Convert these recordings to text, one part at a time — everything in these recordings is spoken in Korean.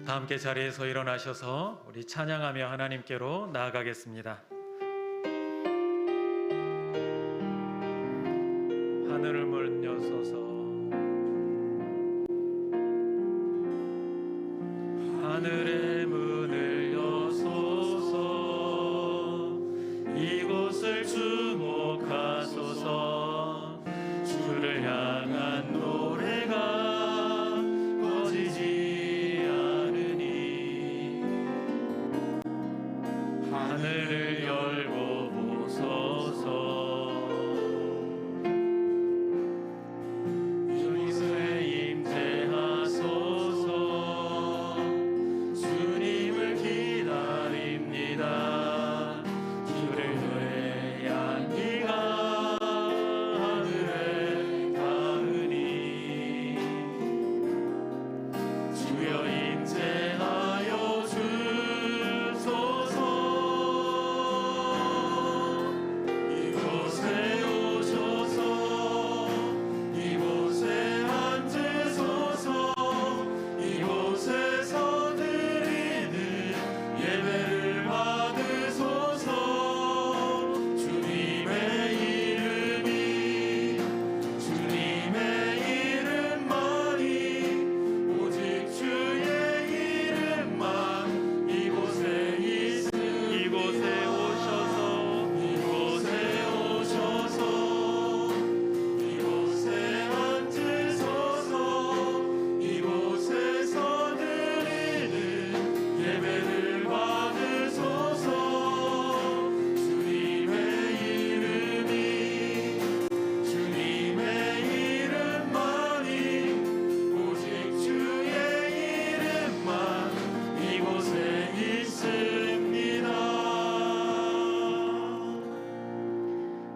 다 함께 자리에서 일어나셔서 우리 찬양하며 하나님께로 나아가겠습니다. 하늘을 문 여소서, 하늘의 문을 여소서, 이곳을 주목하소서. 주를 향한 노래가 꺼지지 않으니 하늘을 열고 보소서.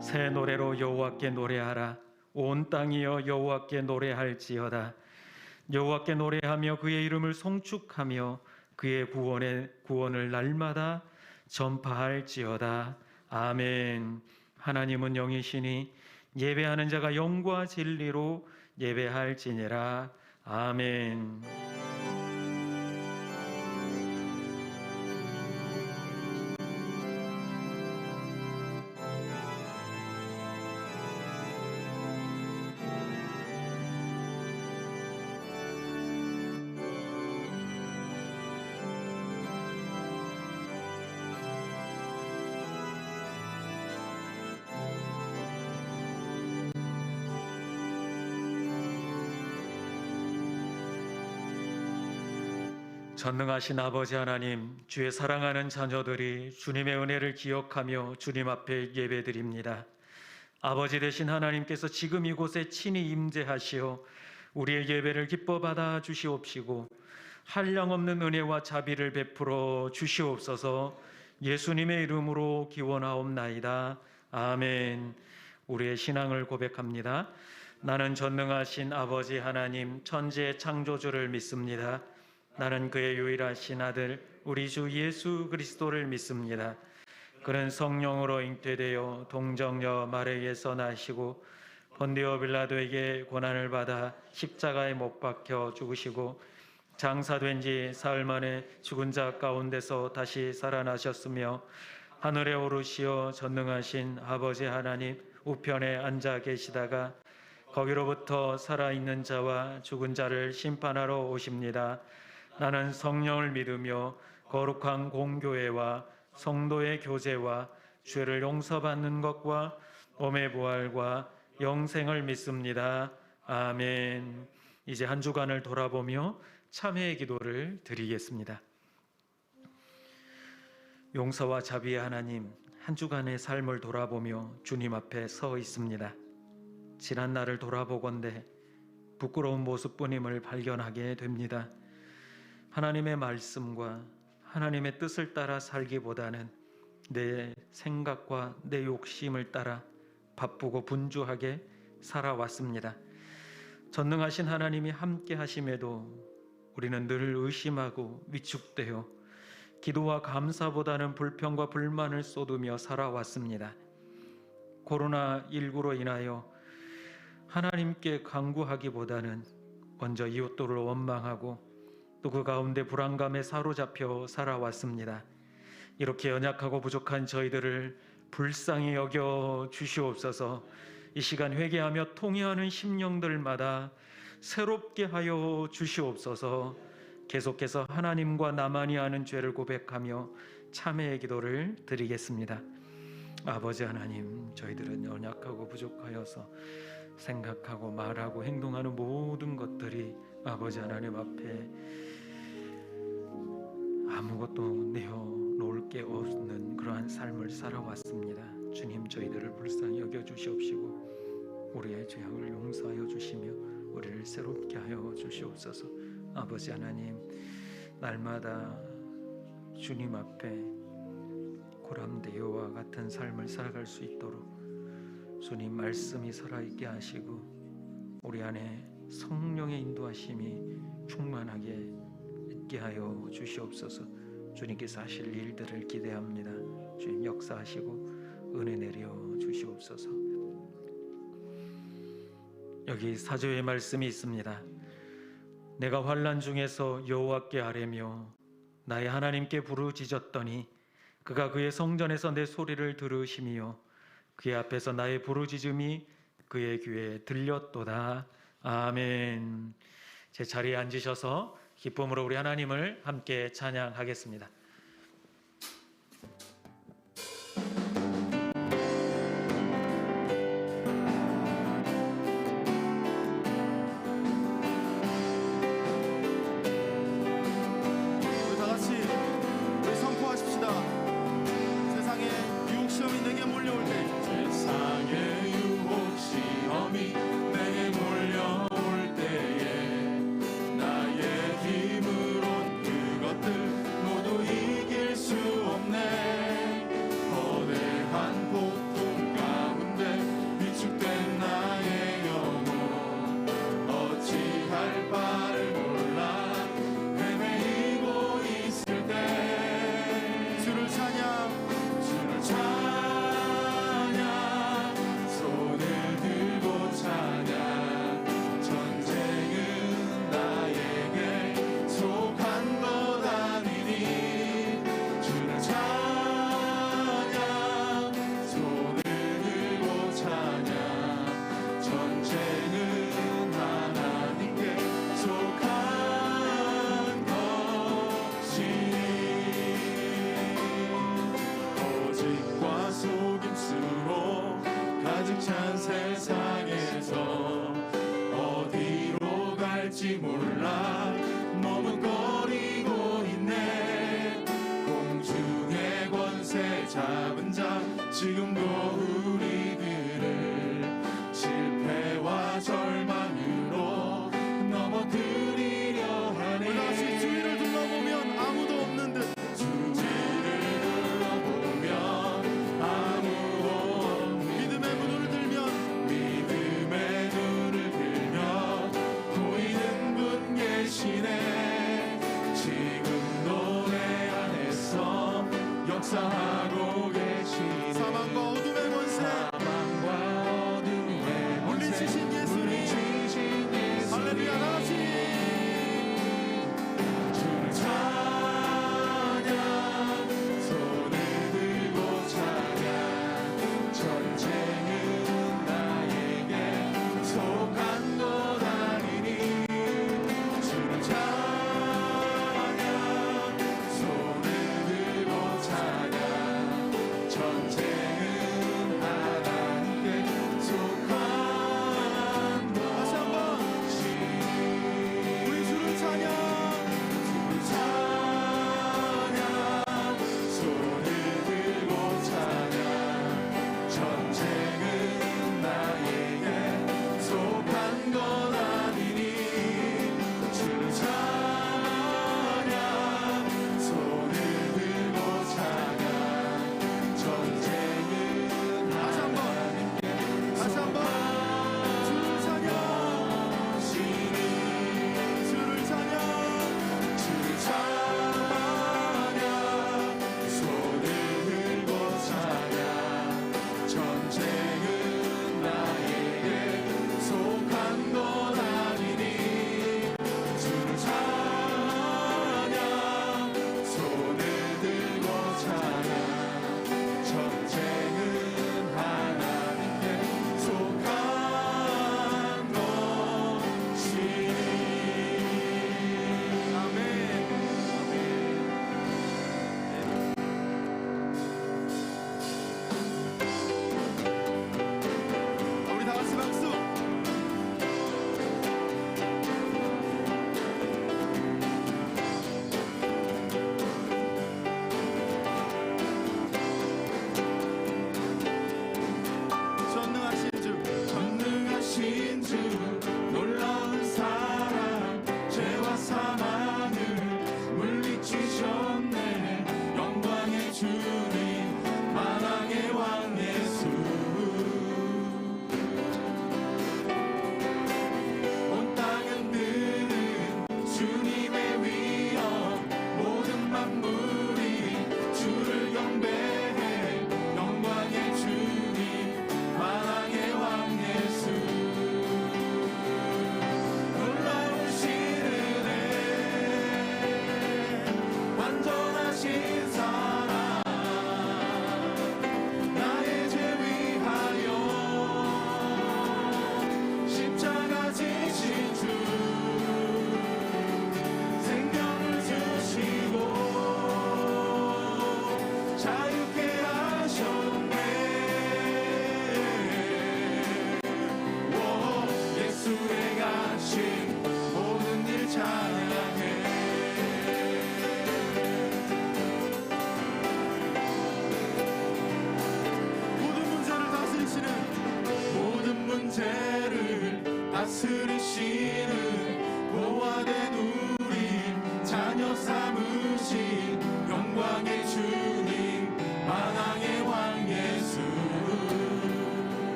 새 노래로 여호와께 노래하라. 온 땅이여 여호와께 노래할지어다. 여호와께 노래하며 그의 이름을 송축하며 그의 구원을 날마다 전파할지어다. 아멘. 하나님은 영이시니 예배하는 자가 영과 진리로 예배할지니라. 아멘. 전능하신 아버지 하나님, 주의 사랑하는 자녀들이 주님의 은혜를 기억하며 주님 앞에 예배드립니다. 아버지 되신 하나님께서 지금 이곳에 친히 임재하시어 우리의 예배를 기뻐 받아 주시옵시고 한량없는 은혜와 자비를 베풀어 주시옵소서. 예수님의 이름으로 기원하옵나이다. 아멘. 우리의 신앙을 고백합니다. 나는 전능하신 아버지 하나님, 천지의 창조주를 믿습니다. 나는 그의 유일하신 아들 우리 주 예수 그리스도를 믿습니다. 그는 성령으로 잉태되어 동정녀 마리아에서 나시고 본디오 빌라도에게 고난을 받아 십자가에 못 박혀 죽으시고 장사된 지 사흘 만에 죽은 자 가운데서 다시 살아나셨으며 하늘에 오르시어 전능하신 아버지 하나님 우편에 앉아 계시다가 거기로부터 살아있는 자와 죽은 자를 심판하러 오십니다. 나는 성령을 믿으며 거룩한 공교회와 성도의 교제와 죄를 용서받는 것과 몸의 부활과 영생을 믿습니다. 아멘. 이제 한 주간을 돌아보며 참회의 기도를 드리겠습니다. 용서와 자비의 하나님, 한 주간의 삶을 돌아보며 주님 앞에 서 있습니다. 지난 날을 돌아보건대 부끄러운 모습뿐임을 발견하게 됩니다. 하나님의 말씀과 하나님의 뜻을 따라 살기보다는 내 생각과 내 욕심을 따라 바쁘고 분주하게 살아왔습니다. 전능하신 하나님이 함께 하심에도 우리는 늘 의심하고 위축되어 기도와 감사보다는 불평과 불만을 쏟으며 살아왔습니다. 코로나19로 인하여 하나님께 간구하기보다는 먼저 이웃들을 원망하고 또 그 가운데 불안감에 사로잡혀 살아왔습니다. 이렇게 연약하고 부족한 저희들을 불쌍히 여겨 주시옵소서. 이 시간 회개하며 통회하는 심령들마다 새롭게 하여 주시옵소서. 계속해서 하나님과 나만이 아는 죄를 고백하며 참회의 기도를 드리겠습니다. 아버지 하나님, 저희들은 연약하고 부족하여서 생각하고 말하고 행동하는 모든 것들이 아버지 하나님 앞에 아무것도 내어놓을 게 없는 그러한 삶을 살아왔습니다. 주님, 저희들을 불쌍히 여겨주시옵시고 우리의 죄악을 용서하여 주시며 우리를 새롭게 하여 주시옵소서. 아버지 하나님, 날마다 주님 앞에 고람대요와 같은 삶을 살아갈 수 있도록 주님 말씀이 살아있게 하시고 우리 안에 성령의 인도하심이 충만하게 있게 하여 주시옵소서. 주님께서 하실 일들을 기대합니다. 주님 역사하시고 은혜 내려 주시옵소서. 여기 사조의 말씀이 있습니다. 내가 환난 중에서 여호와께 아뢰며 나의 하나님께 부르짖었더니 그가 그의 성전에서 내 소리를 들으시며 그의 앞에서 나의 부르짖음이 그의 귀에 들렸도다. 아멘. 제 자리에 앉으셔서 기쁨으로 우리 하나님을 함께 찬양하겠습니다. 우리 다 같이 우리 선포하십시다. 세상에 유혹 시험이 내게 몰려올 때, 세상의 유혹 시험이 내게 몰려올 때에 나의 힘으론 그것들 모두 이길 수 없네. 거대한 고통 가운데 위축된 나의 영혼 어찌할 바를 몰라 헤매이고 있을 때 주를 찬양, 주를 찬양 손을 들고 찬양 전쟁은 나에게 속한 것 아니니 주를 찬양 손을 들고 찬양 전쟁은 하나님께 속한 것이니 거짓과 속임수로 가득 찬 세상에서 어디로 갈지 몰라 머뭇거리고 있네. 공중의 권세 잡은 자 지금도 우리들을 실패와 절망으로 넘어뜨리려 하네. 우리 다시 주위를 둘러보면 아무도 없는 듯, 주위를 둘러보면 아무도 없는 믿음의 문을 들면 믿음의 눈을 들며 보이는 분 계시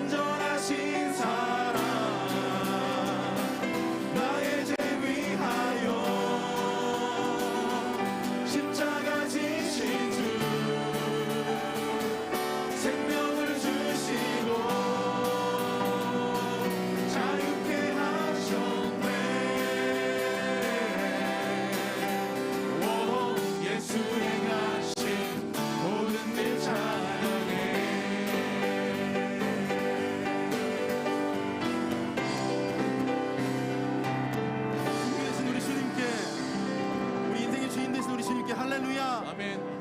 완전하신 사랑 나의 죄 위하여 십자가 지신 주 생명을 주시고 자유케 하셨네. 오 예수 행하신 모든 일 찬양해. 주님 되신 우리 주님께, 우리 인생의 주인 되신 우리 주님께 할렐루야. 아멘.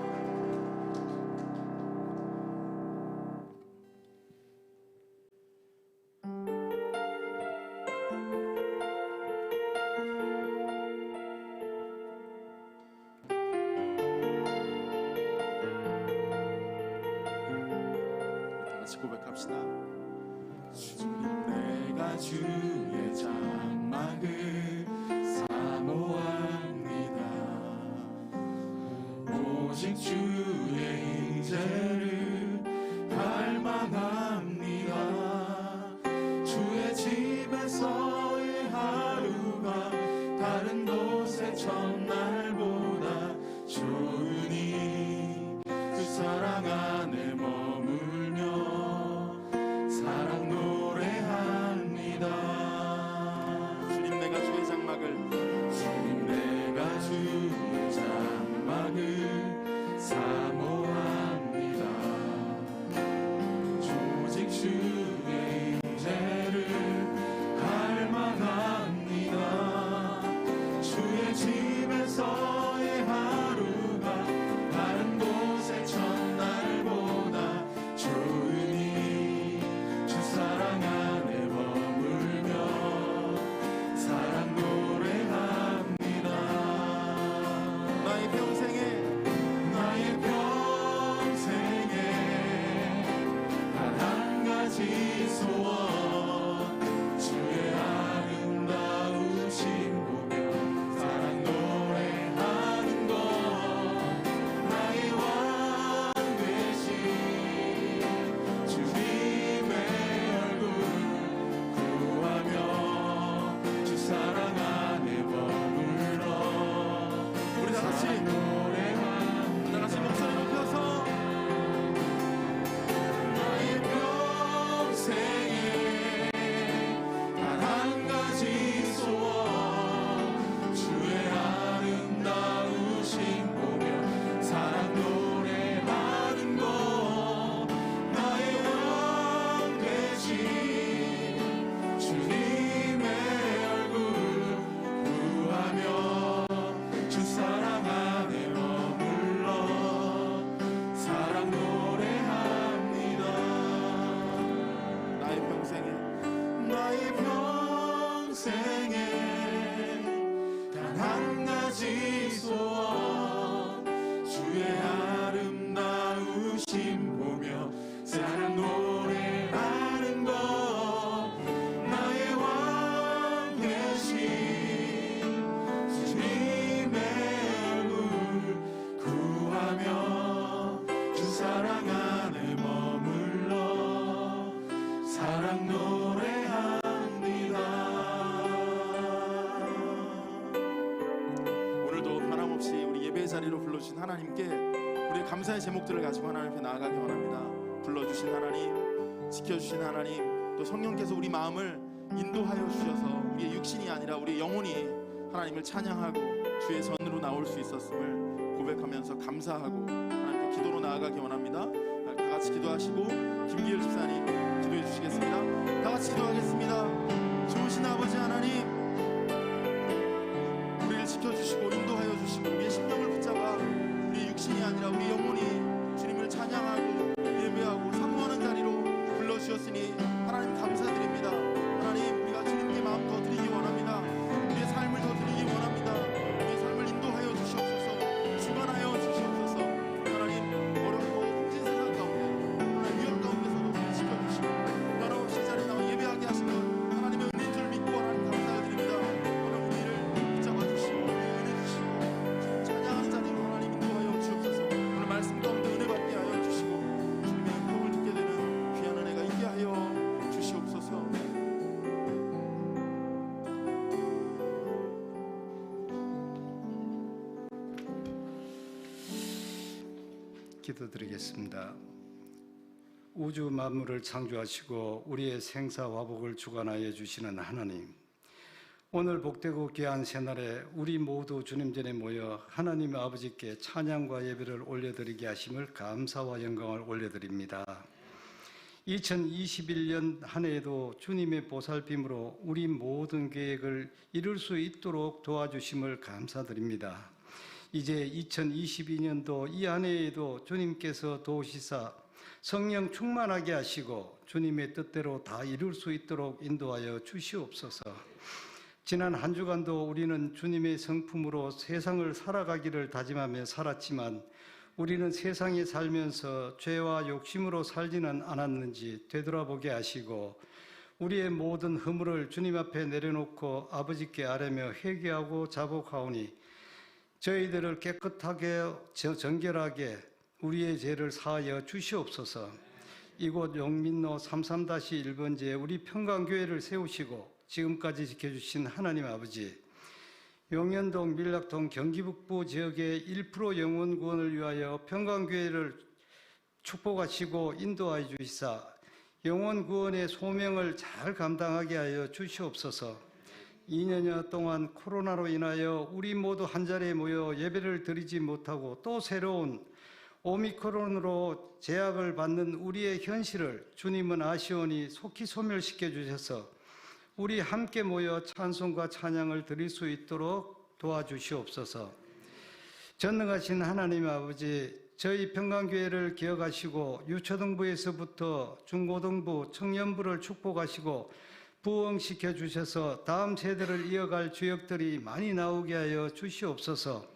다 같이 고백합시다. 주님 내가 주의 장막을 사모합니다. 오직 주의 인재를 갈망합니다. 주의 집에서의 하루가 다른 곳의 첫날보다 좋으니 그 사랑 안에 머물며 사랑 노래합니다. 주님 내가 주의 장막을, 주님 내가 주의 장막을 사모합니다. 오직 주의 인재를 갈망합니다. 주의 집에서의 하루가 다른 곳의 첫날보다 좋으니 주 사랑 안에 머물며 사랑 노래합니다. 나의 평생에 나의 평생에 단 한 가지 소원 주의 아름다우신 보며 사랑 노래하는 것 나의 왕 되신 주님의 얼굴 구하며 주 사랑 안에 머물러 우리 다 같이 노래합니다. 다 같이 목소리 높여서 나의 평생에 단 한 가지 소원 주의 아름다우신 보며 사랑 노래하는 것 나의 왕 되신 주님의 얼굴 구하며 주 사랑 안에 머물러 사랑 노래합니다. 나의 평생에 나의 평생에 단 한 가지 소원 주의 아름다우심 보며 사랑 노래하는 것 나의 왕 되신 주님의 얼굴 구하며 주 사랑 안에 머물러 사랑 노래합니다. 오늘도 변함없이 우리 예배 자리로 불러주신 하나님께 우리의 감사의 제목들을 가지고 하나님 앞에 나아가기 원합니다. 불러주신 하나님, 지켜주신 하나님, 또 성령께서 우리 마음을 인도하여 주셔서 우리의 육신이 아니라 우리의 영혼이 하나님을 찬양하고 주의 전으로 나올 수 있었음을 고백하면서 감사하고 하나님께 기도로 나아가기 원합니다. 다 같이 기도하시고 김기열 집사님 기도해 주시겠습니다. 다 같이 기도하겠습니다. 좋으신 아버지 하나님, 우리를 지켜주시고 인도하여 주시고 우리의 심령을 붙잡아 우리의 육신이 아니라 우리 영혼이 주님을 찬양하고 예배하고 사모하는 자리로 불러주셨으니 하나님 감사드립니다. 하나님, 우리가 주님께 마음 더 드리기 원합니다. 우리의 삶을 더 드리기 원합니다. 우리의 삶을 인도하여 주시옵소서, 주관하여 주시옵소서. 하나님, 어렵고 힘든 세상 가운데 하나님 위협 가운데서도 우리를 지켜주시고 기도드리겠습니다. 우주 만물을 창조하시고 우리의 생사화복을 주관하여 주시는 하나님, 오늘 복되고 귀한 새날에 우리 모두 주님 전에 모여 하나님 아버지께 찬양과 예배를 올려드리게 하심을 감사와 영광을 올려드립니다. 2021년 한 해에도 주님의 보살핌으로 우리 모든 계획을 이룰 수 있도록 도와주심을 감사드립니다. 이제 2022년도 이 한 해에도 주님께서 도우시사 성령 충만하게 하시고 주님의 뜻대로 다 이룰 수 있도록 인도하여 주시옵소서. 지난 한 주간도 우리는 주님의 성품으로 세상을 살아가기를 다짐하며 살았지만 우리는 세상에 살면서 죄와 욕심으로 살지는 않았는지 되돌아보게 하시고 우리의 모든 허물을 주님 앞에 내려놓고 아버지께 아뢰며 회개하고 자복하오니 저희들을 깨끗하게 정결하게 우리의 죄를 사하여 주시옵소서. 이곳 용민로 33-1번지에 우리 평강교회를 세우시고 지금까지 지켜주신 하나님 아버지, 용현동, 밀락동, 경기북부 지역의 1% 영혼 구원을 위하여 평강교회를 축복하시고 인도하여 주시사 영혼 구원의 소명을 잘 감당하게 하여 주시옵소서. 2년여 동안 코로나로 인하여 우리 모두 한자리에 모여 예배를 드리지 못하고 또 새로운 오미크론으로 제약을 받는 우리의 현실을 주님은 아시오니 속히 소멸시켜 주셔서 우리 함께 모여 찬송과 찬양을 드릴 수 있도록 도와주시옵소서. 전능하신 하나님 아버지, 저희 평강교회를 기억하시고 유초등부에서부터 중고등부, 청년부를 축복하시고 부흥시켜 주셔서 다음 세대를 이어갈 주역들이 많이 나오게 하여 주시옵소서.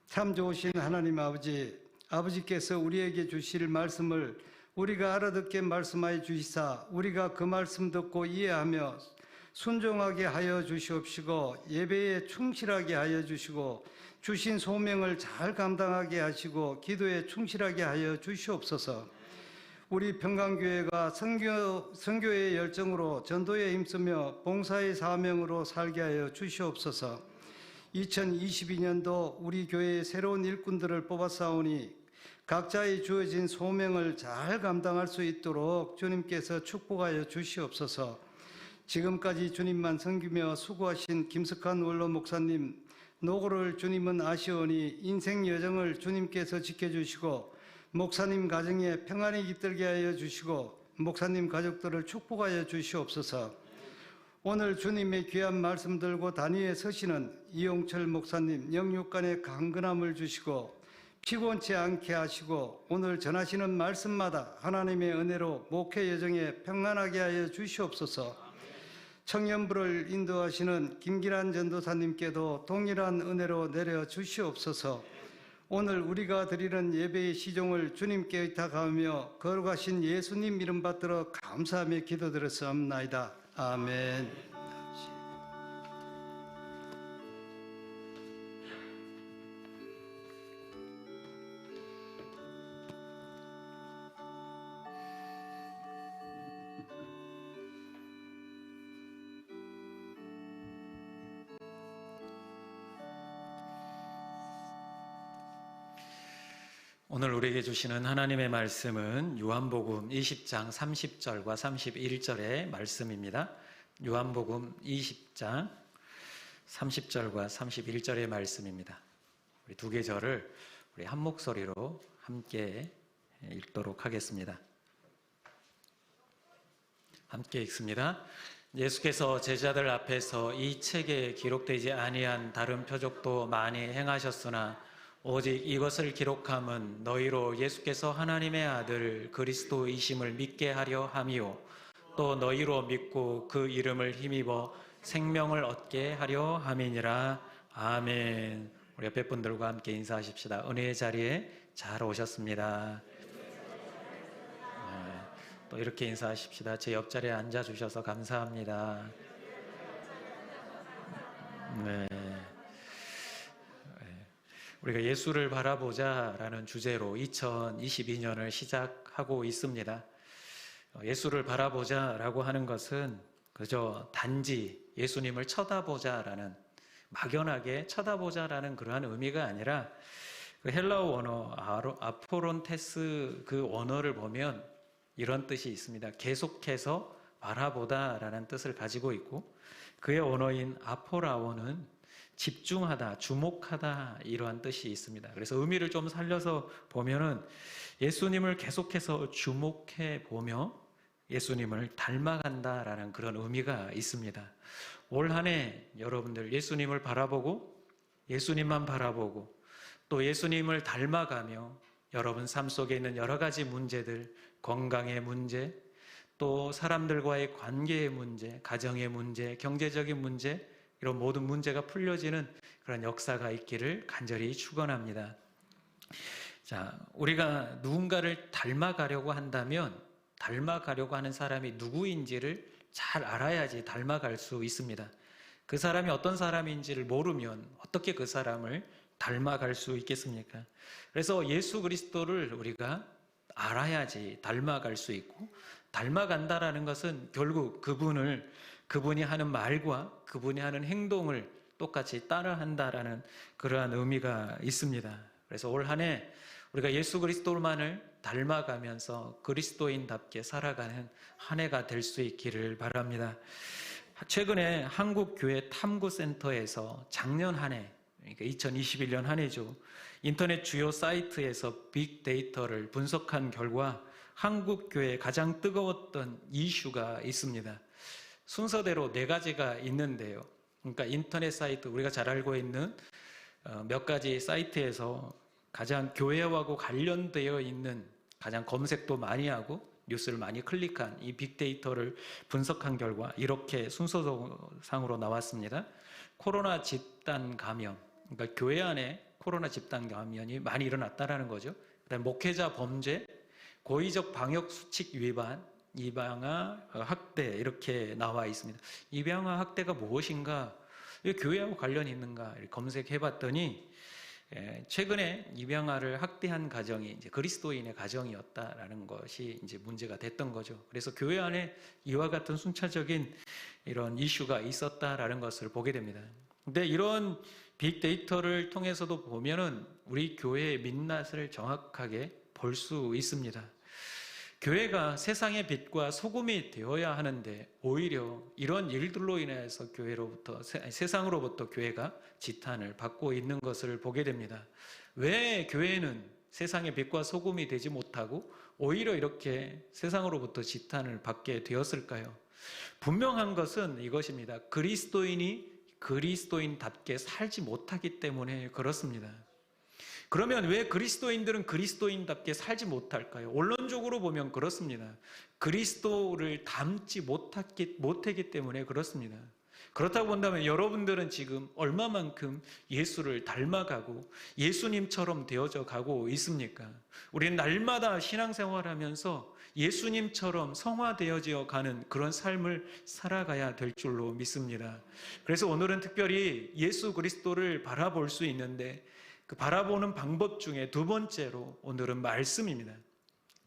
참 좋으신 하나님 아버지, 아버지께서 우리에게 주실 말씀을 우리가 알아듣게 말씀하여 주시사 우리가 그 말씀 듣고 이해하며 순종하게 하여 주시옵시고 예배에 충실하게 하여 주시고 주신 소명을 잘 감당하게 하시고 기도에 충실하게 하여 주시옵소서. 우리 평강교회가 선교의 열정으로 전도에 힘쓰며 봉사의 사명으로 살게 하여 주시옵소서. 2022년도 우리 교회의 새로운 일꾼들을 뽑아싸우니 각자의 주어진 소명을 잘 감당할 수 있도록 주님께서 축복하여 주시옵소서. 지금까지 주님만 섬기며 수고하신 김석한 원로 목사님, 노고를 주님은 아시오니 인생 여정을 주님께서 지켜주시고 목사님 가정에 평안이 깃들게 하여 주시고 목사님 가족들을 축복하여 주시옵소서. 오늘 주님의 귀한 말씀 들고 단위에 서시는 이용철 목사님 영육간의 강건함을 주시고 피곤치 않게 하시고 오늘 전하시는 말씀마다 하나님의 은혜로 목회 여정에 평안하게 하여 주시옵소서. 청년부를 인도하시는 김기란 전도사님께도 동일한 은혜로 내려 주시옵소서. 오늘 우리가 드리는 예배의 시종을 주님께 의탁하며 거룩하신 예수님 이름 받들어 감사하며 기도드렸사옵나이다. 아멘. 오늘 우리에게 주시는 하나님의 말씀은 요한복음 20장 30절과 31절의 말씀입니다. 요한복음 20장 30절과 31절의 말씀입니다. 우리 두 계절을 우리 한 목소리로 함께 읽도록 하겠습니다. 함께 읽습니다. 예수께서 제자들 앞에서 이 책에 기록되지 아니한 다른 표적도 많이 행하셨으나 오직 이것을 기록함은 너희로 예수께서 하나님의 아들 그리스도이심을 믿게 하려 함이요 또 너희로 믿고 그 이름을 힘입어 생명을 얻게 하려 함이니라. 아멘. 우리 옆에 분들과 함께 인사하십시다. 은혜의 자리에 잘 오셨습니다. 네, 또 이렇게 인사하십시다. 제 옆자리에 앉아주셔서 감사합니다. 네. 우리가 예수를 바라보자라는 주제로 2022년을 시작하고 있습니다. 예수를 바라보자라고 하는 것은 그저 단지 예수님을 쳐다보자라는, 막연하게 쳐다보자라는 그러한 의미가 아니라 그 헬라어 원어 아포론테스 그 원어를 보면 이런 뜻이 있습니다. 계속해서 바라보다라는 뜻을 가지고 있고, 그의 원어인 아포라오는 집중하다, 주목하다 이러한 뜻이 있습니다. 그래서 의미를 좀 살려서 보면은 예수님을 계속해서 주목해 보며 예수님을 닮아간다라는 그런 의미가 있습니다. 올 한 해 여러분들 예수님을 바라보고 예수님만 바라보고 또 예수님을 닮아가며 여러분 삶 속에 있는 여러 가지 문제들, 건강의 문제, 또 사람들과의 관계의 문제, 가정의 문제, 경제적인 문제, 이런 모든 문제가 풀려지는 그런 역사가 있기를 간절히 축원합니다. 자, 우리가 누군가를 닮아가려고 한다면 닮아가려고 하는 사람이 누구인지를 잘 알아야지 닮아갈 수 있습니다. 그 사람이 어떤 사람인지를 모르면 어떻게 그 사람을 닮아갈 수 있겠습니까? 그래서 예수 그리스도를 우리가 알아야지 닮아갈 수 있고, 닮아간다라는 것은 결국 그분이 하는 말과 그분이 하는 행동을 똑같이 따라한다라는 그러한 의미가 있습니다. 그래서 올 한 해 우리가 예수 그리스도만을 닮아가면서 그리스도인답게 살아가는 한 해가 될 수 있기를 바랍니다. 최근에 한국교회 탐구센터에서 작년 한 해, 그러니까 2021년 한 해죠, 인터넷 주요 사이트에서 빅데이터를 분석한 결과 한국교회에 가장 뜨거웠던 이슈가 있습니다. 순서대로 4가지가 있는데요. 그러니까 인터넷 사이트, 우리가 잘 알고 있는 몇 가지 사이트에서 가장 교회하고 관련되어 있는, 가장 검색도 많이 하고 뉴스를 많이 클릭한 이 빅데이터를 분석한 결과 이렇게 순서상으로 나왔습니다. 코로나 집단 감염, 그러니까 교회 안에 코로나 집단 감염이 많이 일어났다는 거죠. 그다음에 목회자 범죄, 고의적 방역 수칙 위반, 입양아 학대, 이렇게 나와 있습니다. 입양아 학대가 무엇인가, 왜 교회하고 관련이 있는가 검색해 봤더니 최근에 입양아를 학대한 가정이 이제 그리스도인의 가정이었다라는 것이 이제 문제가 됐던 거죠. 그래서 교회 안에 이와 같은 순차적인 이런 이슈가 있었다라는 것을 보게 됩니다. 근데 이런 빅데이터를 통해서도 보면은 우리 교회의 민낯을 정확하게 볼 수 있습니다. 교회가 세상의 빛과 소금이 되어야 하는데 오히려 이런 일들로 인해서 세상으로부터 교회가 지탄을 받고 있는 것을 보게 됩니다. 왜 교회는 세상의 빛과 소금이 되지 못하고 오히려 이렇게 세상으로부터 지탄을 받게 되었을까요? 분명한 것은 이것입니다. 그리스도인이 그리스도인답게 살지 못하기 때문에 그렇습니다. 그러면 왜 그리스도인들은 그리스도인답게 살지 못할까요? 원론적으로 보면 그렇습니다. 그리스도를 닮지 못했기 때문에 그렇습니다. 그렇다고 본다면 여러분들은 지금 얼마만큼 예수를 닮아가고 예수님처럼 되어져 가고 있습니까? 우리는 날마다 신앙생활하면서 예수님처럼 성화되어져 가는 그런 삶을 살아가야 될 줄로 믿습니다. 그래서 오늘은 특별히 예수 그리스도를 바라볼 수 있는데 그 바라보는 방법 중에 2번째로 오늘은 말씀입니다.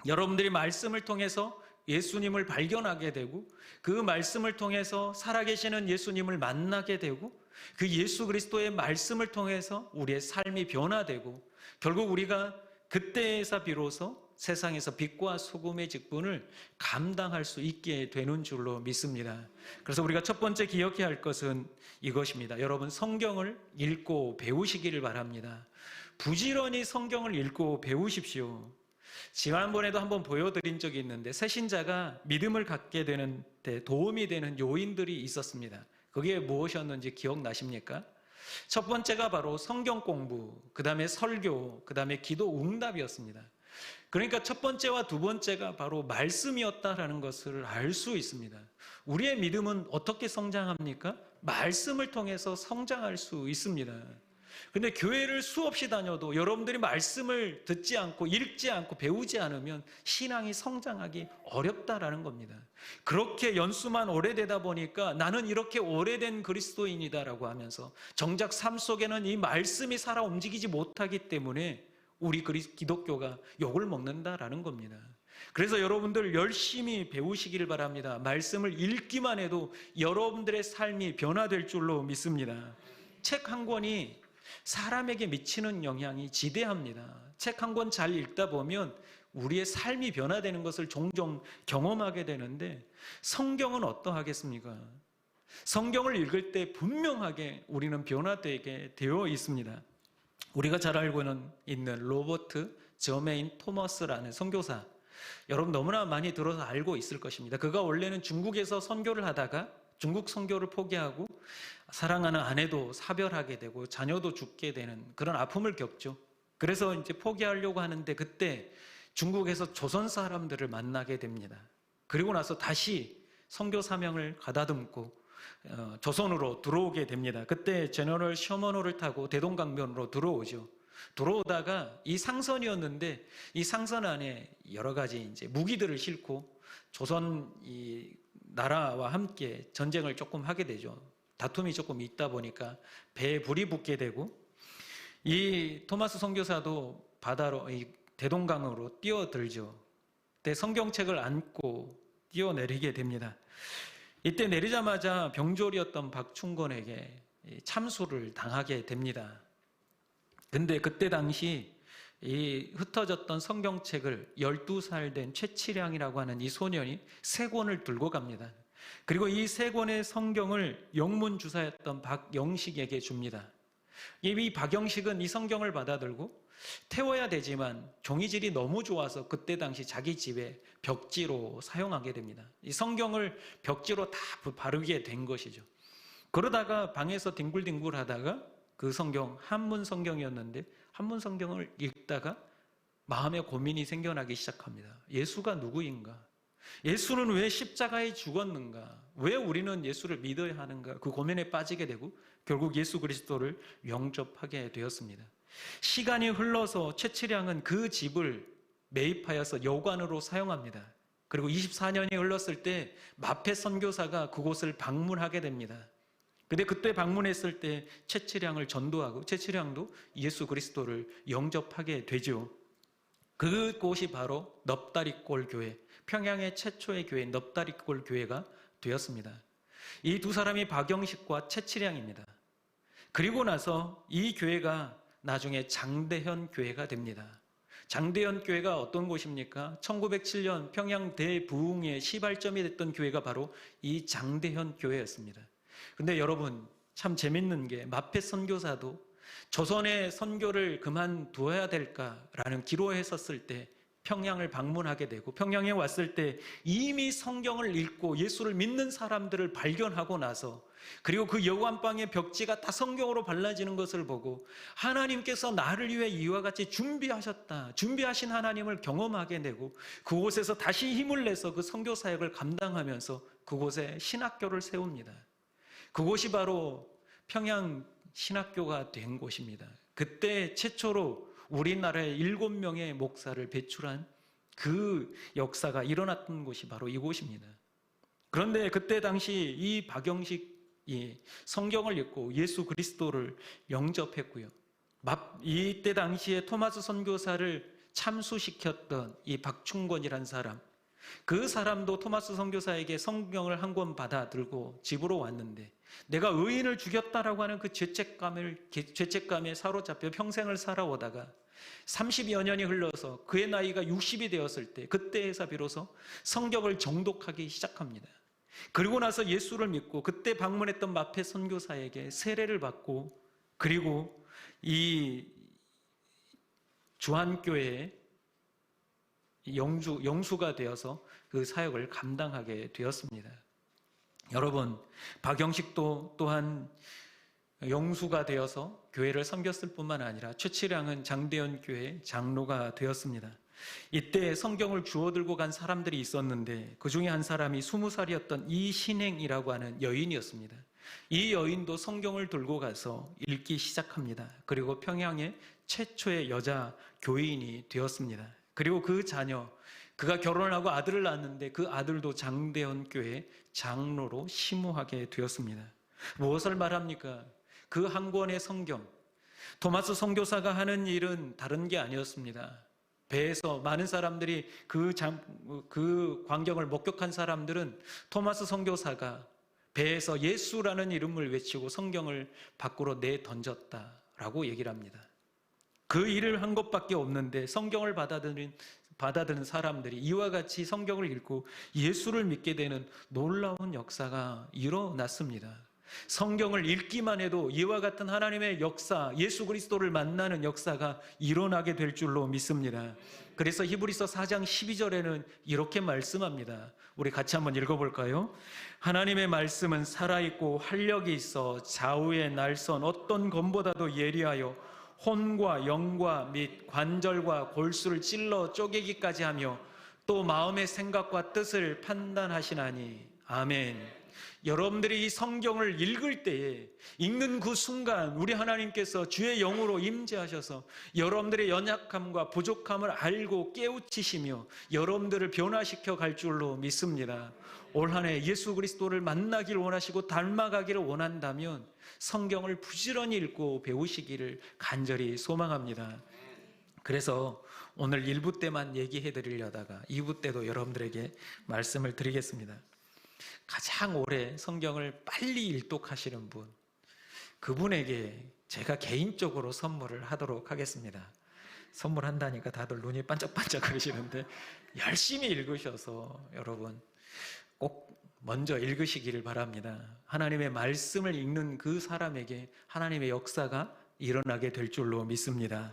여러분들이 말씀을 통해서 예수님을 발견하게 되고 그 말씀을 통해서 살아계시는 예수님을 만나게 되고 그 예수 그리스도의 말씀을 통해서 우리의 삶이 변화되고 결국 우리가 그때에서 비로소 세상에서 빛과 소금의 직분을 감당할 수 있게 되는 줄로 믿습니다. 그래서 우리가 첫 번째 기억해야 할 것은 이것입니다. 여러분, 성경을 읽고 배우시기를 바랍니다. 부지런히 성경을 읽고 배우십시오. 지난번에도 한번 보여드린 적이 있는데 새신자가 믿음을 갖게 되는 데 도움이 되는 요인들이 있었습니다. 그게 무엇이었는지 기억나십니까? 첫 번째가 바로 성경 공부, 그 다음에 설교, 그 다음에 기도 응답이었습니다. 그러니까 첫 번째와 2번째가 바로 말씀이었다라는 것을 알 수 있습니다. 우리의 믿음은 어떻게 성장합니까? 말씀을 통해서 성장할 수 있습니다. 근데 교회를 수없이 다녀도 여러분들이 말씀을 듣지 않고 읽지 않고 배우지 않으면 신앙이 성장하기 어렵다라는 겁니다. 그렇게 연수만 오래되다 보니까 나는 이렇게 오래된 그리스도인이다라고 하면서 정작 삶 속에는 이 말씀이 살아 움직이지 못하기 때문에 우리 기독교가 욕을 먹는다라는 겁니다. 그래서 여러분들 열심히 배우시기를 바랍니다. 말씀을 읽기만 해도 여러분들의 삶이 변화될 줄로 믿습니다. 책 한 권이 사람에게 미치는 영향이 지대합니다. 책 한 권 잘 읽다 보면 우리의 삶이 변화되는 것을 종종 경험하게 되는데 성경은 어떠하겠습니까? 성경을 읽을 때 분명하게 우리는 변화되게 되어 있습니다. 우리가 잘 알고 있는 로버트 저메인 토머스라는 선교사, 여러분 너무나 많이 들어서 알고 있을 것입니다. 그가 원래는 중국에서 선교를 하다가 중국 선교를 포기하고 사랑하는 아내도 사별하게 되고 자녀도 죽게 되는 그런 아픔을 겪죠. 그래서 이제 포기하려고 하는데 그때 중국에서 조선 사람들을 만나게 됩니다. 그리고 나서 다시 선교 사명을 가다듬고 조선으로 들어오게 됩니다. 그때 제너럴 셔먼호를 타고 대동강변으로 들어오죠. 들어오다가 이 상선이었는데 이 상선 안에 여러 가지 이제 무기들을 싣고 조선 이 나라와 함께 전쟁을 조금 하게 되죠. 다툼이 조금 있다 보니까 배에 불이 붙게 되고 이 토마스 선교사도 바다로 이 대동강으로 뛰어들죠. 그때 성경책을 안고 뛰어내리게 됩니다. 이때 내리자마자 병졸이었던 박충권에게 참수를 당하게 됩니다. 근데 그때 당시 이 흩어졌던 성경책을 12살 된 최치량이라고 하는 이 소년이 3권을 들고 갑니다. 그리고 이 3권의 성경을 영문주사였던 박영식에게 줍니다. 이 박영식은 이 성경을 받아들고 태워야 되지만 종이질이 너무 좋아서 그때 당시 자기 집에 벽지로 사용하게 됩니다. 이 성경을 벽지로 다 바르게 된 것이죠. 그러다가 방에서 뒹굴뒹굴 하다가 그 성경, 한문 성경이었는데 한문 성경을 읽다가 마음에 고민이 생겨나기 시작합니다. 예수가 누구인가? 예수는 왜 십자가에 죽었는가? 왜 우리는 예수를 믿어야 하는가? 그 고민에 빠지게 되고 결국 예수 그리스도를 영접하게 되었습니다. 시간이 흘러서 최치량은 그 집을 매입하여서 여관으로 사용합니다. 그리고 24년이 흘렀을 때 마페 선교사가 그곳을 방문하게 됩니다. 근데 그때 방문했을 때 최치량을 전도하고 최치량도 예수 그리스도를 영접하게 되죠. 그곳이 바로 넙다리골 교회, 평양의 최초의 교회 넙다리골 교회가 되었습니다. 이 두 사람이 박영식과 최치량입니다. 그리고 나서 이 교회가 나중에 장대현 교회가 됩니다. 장대현 교회가 어떤 곳입니까? 1907년 평양 대부흥의 시발점이 됐던 교회가 바로 이 장대현 교회였습니다. 근데 여러분 참 재밌는 게 마페 선교사도 조선의 선교를 그만두어야 될까라는 기로했었을 때 평양을 방문하게 되고 평양에 왔을 때 이미 성경을 읽고 예수를 믿는 사람들을 발견하고 나서 그리고 그 여관방의 벽지가 다 성경으로 발라지는 것을 보고 하나님께서 나를 위해 이와 같이 준비하신 하나님을 경험하게 되고 그곳에서 다시 힘을 내서 그 선교 사역을 감당하면서 그곳에 신학교를 세웁니다. 그곳이 바로 평양 신학교가 된 곳입니다. 그때 최초로 우리나라에 7명의 목사를 배출한 그 역사가 일어났던 곳이 바로 이곳입니다. 그런데 그때 당시 이 박영식이 성경을 읽고 예수 그리스도를 영접했고요. 이때 당시에 토마스 선교사를 참수시켰던 이 박충권이란 사람, 그 사람도 토마스 선교사에게 성경을 한 권 받아 들고 집으로 왔는데 내가 의인을 죽였다라고 하는 그 죄책감에 사로잡혀 평생을 살아오다가 30여 년이 흘러서 그의 나이가 60이 되었을 때 그때에서 비로소 성경을 정독하기 시작합니다. 그리고 나서 예수를 믿고 그때 방문했던 마페 선교사에게 세례를 받고 그리고 이 주한교회의 영수가 되어서 그 사역을 감당하게 되었습니다. 여러분, 박영식도 또한 영수가 되어서 교회를 섬겼을 뿐만 아니라 최치량은 장대현 교회 장로가 되었습니다. 이때 성경을 주워 들고 간 사람들이 있었는데 그 중에 한 사람이 20살이었던 이신행이라고 하는 여인이었습니다. 이 여인도 성경을 들고 가서 읽기 시작합니다. 그리고 평양의 최초의 여자 교인이 되었습니다. 그리고 그 자녀, 그가 결혼을 하고 아들을 낳았는데 그 아들도 장대현 교회 장로로 심우하게 되었습니다. 무엇을 말합니까? 그 한 권의 성경, 토마스 선교사가 하는 일은 다른 게 아니었습니다. 배에서 많은 사람들이 그 광경을 목격한 사람들은 토마스 선교사가 배에서 예수라는 이름을 외치고 성경을 밖으로 내던졌다 라고 얘기를 합니다. 그 일을 한 것밖에 없는데 성경을 받아들인 사람들이 이와 같이 성경을 읽고 예수를 믿게 되는 놀라운 역사가 일어났습니다. 성경을 읽기만 해도 이와 같은 하나님의 역사, 예수 그리스도를 만나는 역사가 일어나게 될 줄로 믿습니다. 그래서 히브리서 4장 12절에는 이렇게 말씀합니다. 우리 같이 한번 읽어볼까요? 하나님의 말씀은 살아있고 활력이 있어 좌우의 날선 어떤 검보다도 예리하여 혼과 영과 및 관절과 골수를 찔러 쪼개기까지 하며 또 마음의 생각과 뜻을 판단하시나니. 아멘. 여러분들이 이 성경을 읽을 때에, 읽는 그 순간 우리 하나님께서 주의 영으로 임재하셔서 여러분들의 연약함과 부족함을 알고 깨우치시며 여러분들을 변화시켜 갈 줄로 믿습니다. 올 한 해 예수 그리스도를 만나기를 원하시고 닮아가기를 원한다면 성경을 부지런히 읽고 배우시기를 간절히 소망합니다. 그래서 오늘 1부 때만 얘기해 드리려다가 2부 때도 여러분들에게 말씀을 드리겠습니다. 가장 오래 성경을 빨리 일독하시는 분, 그분에게 제가 개인적으로 선물을 하도록 하겠습니다. 선물한다니까 다들 눈이 반짝반짝 거리시는데 열심히 읽으셔서 여러분 꼭 먼저 읽으시기를 바랍니다. 하나님의 말씀을 읽는 그 사람에게 하나님의 역사가 일어나게 될 줄로 믿습니다.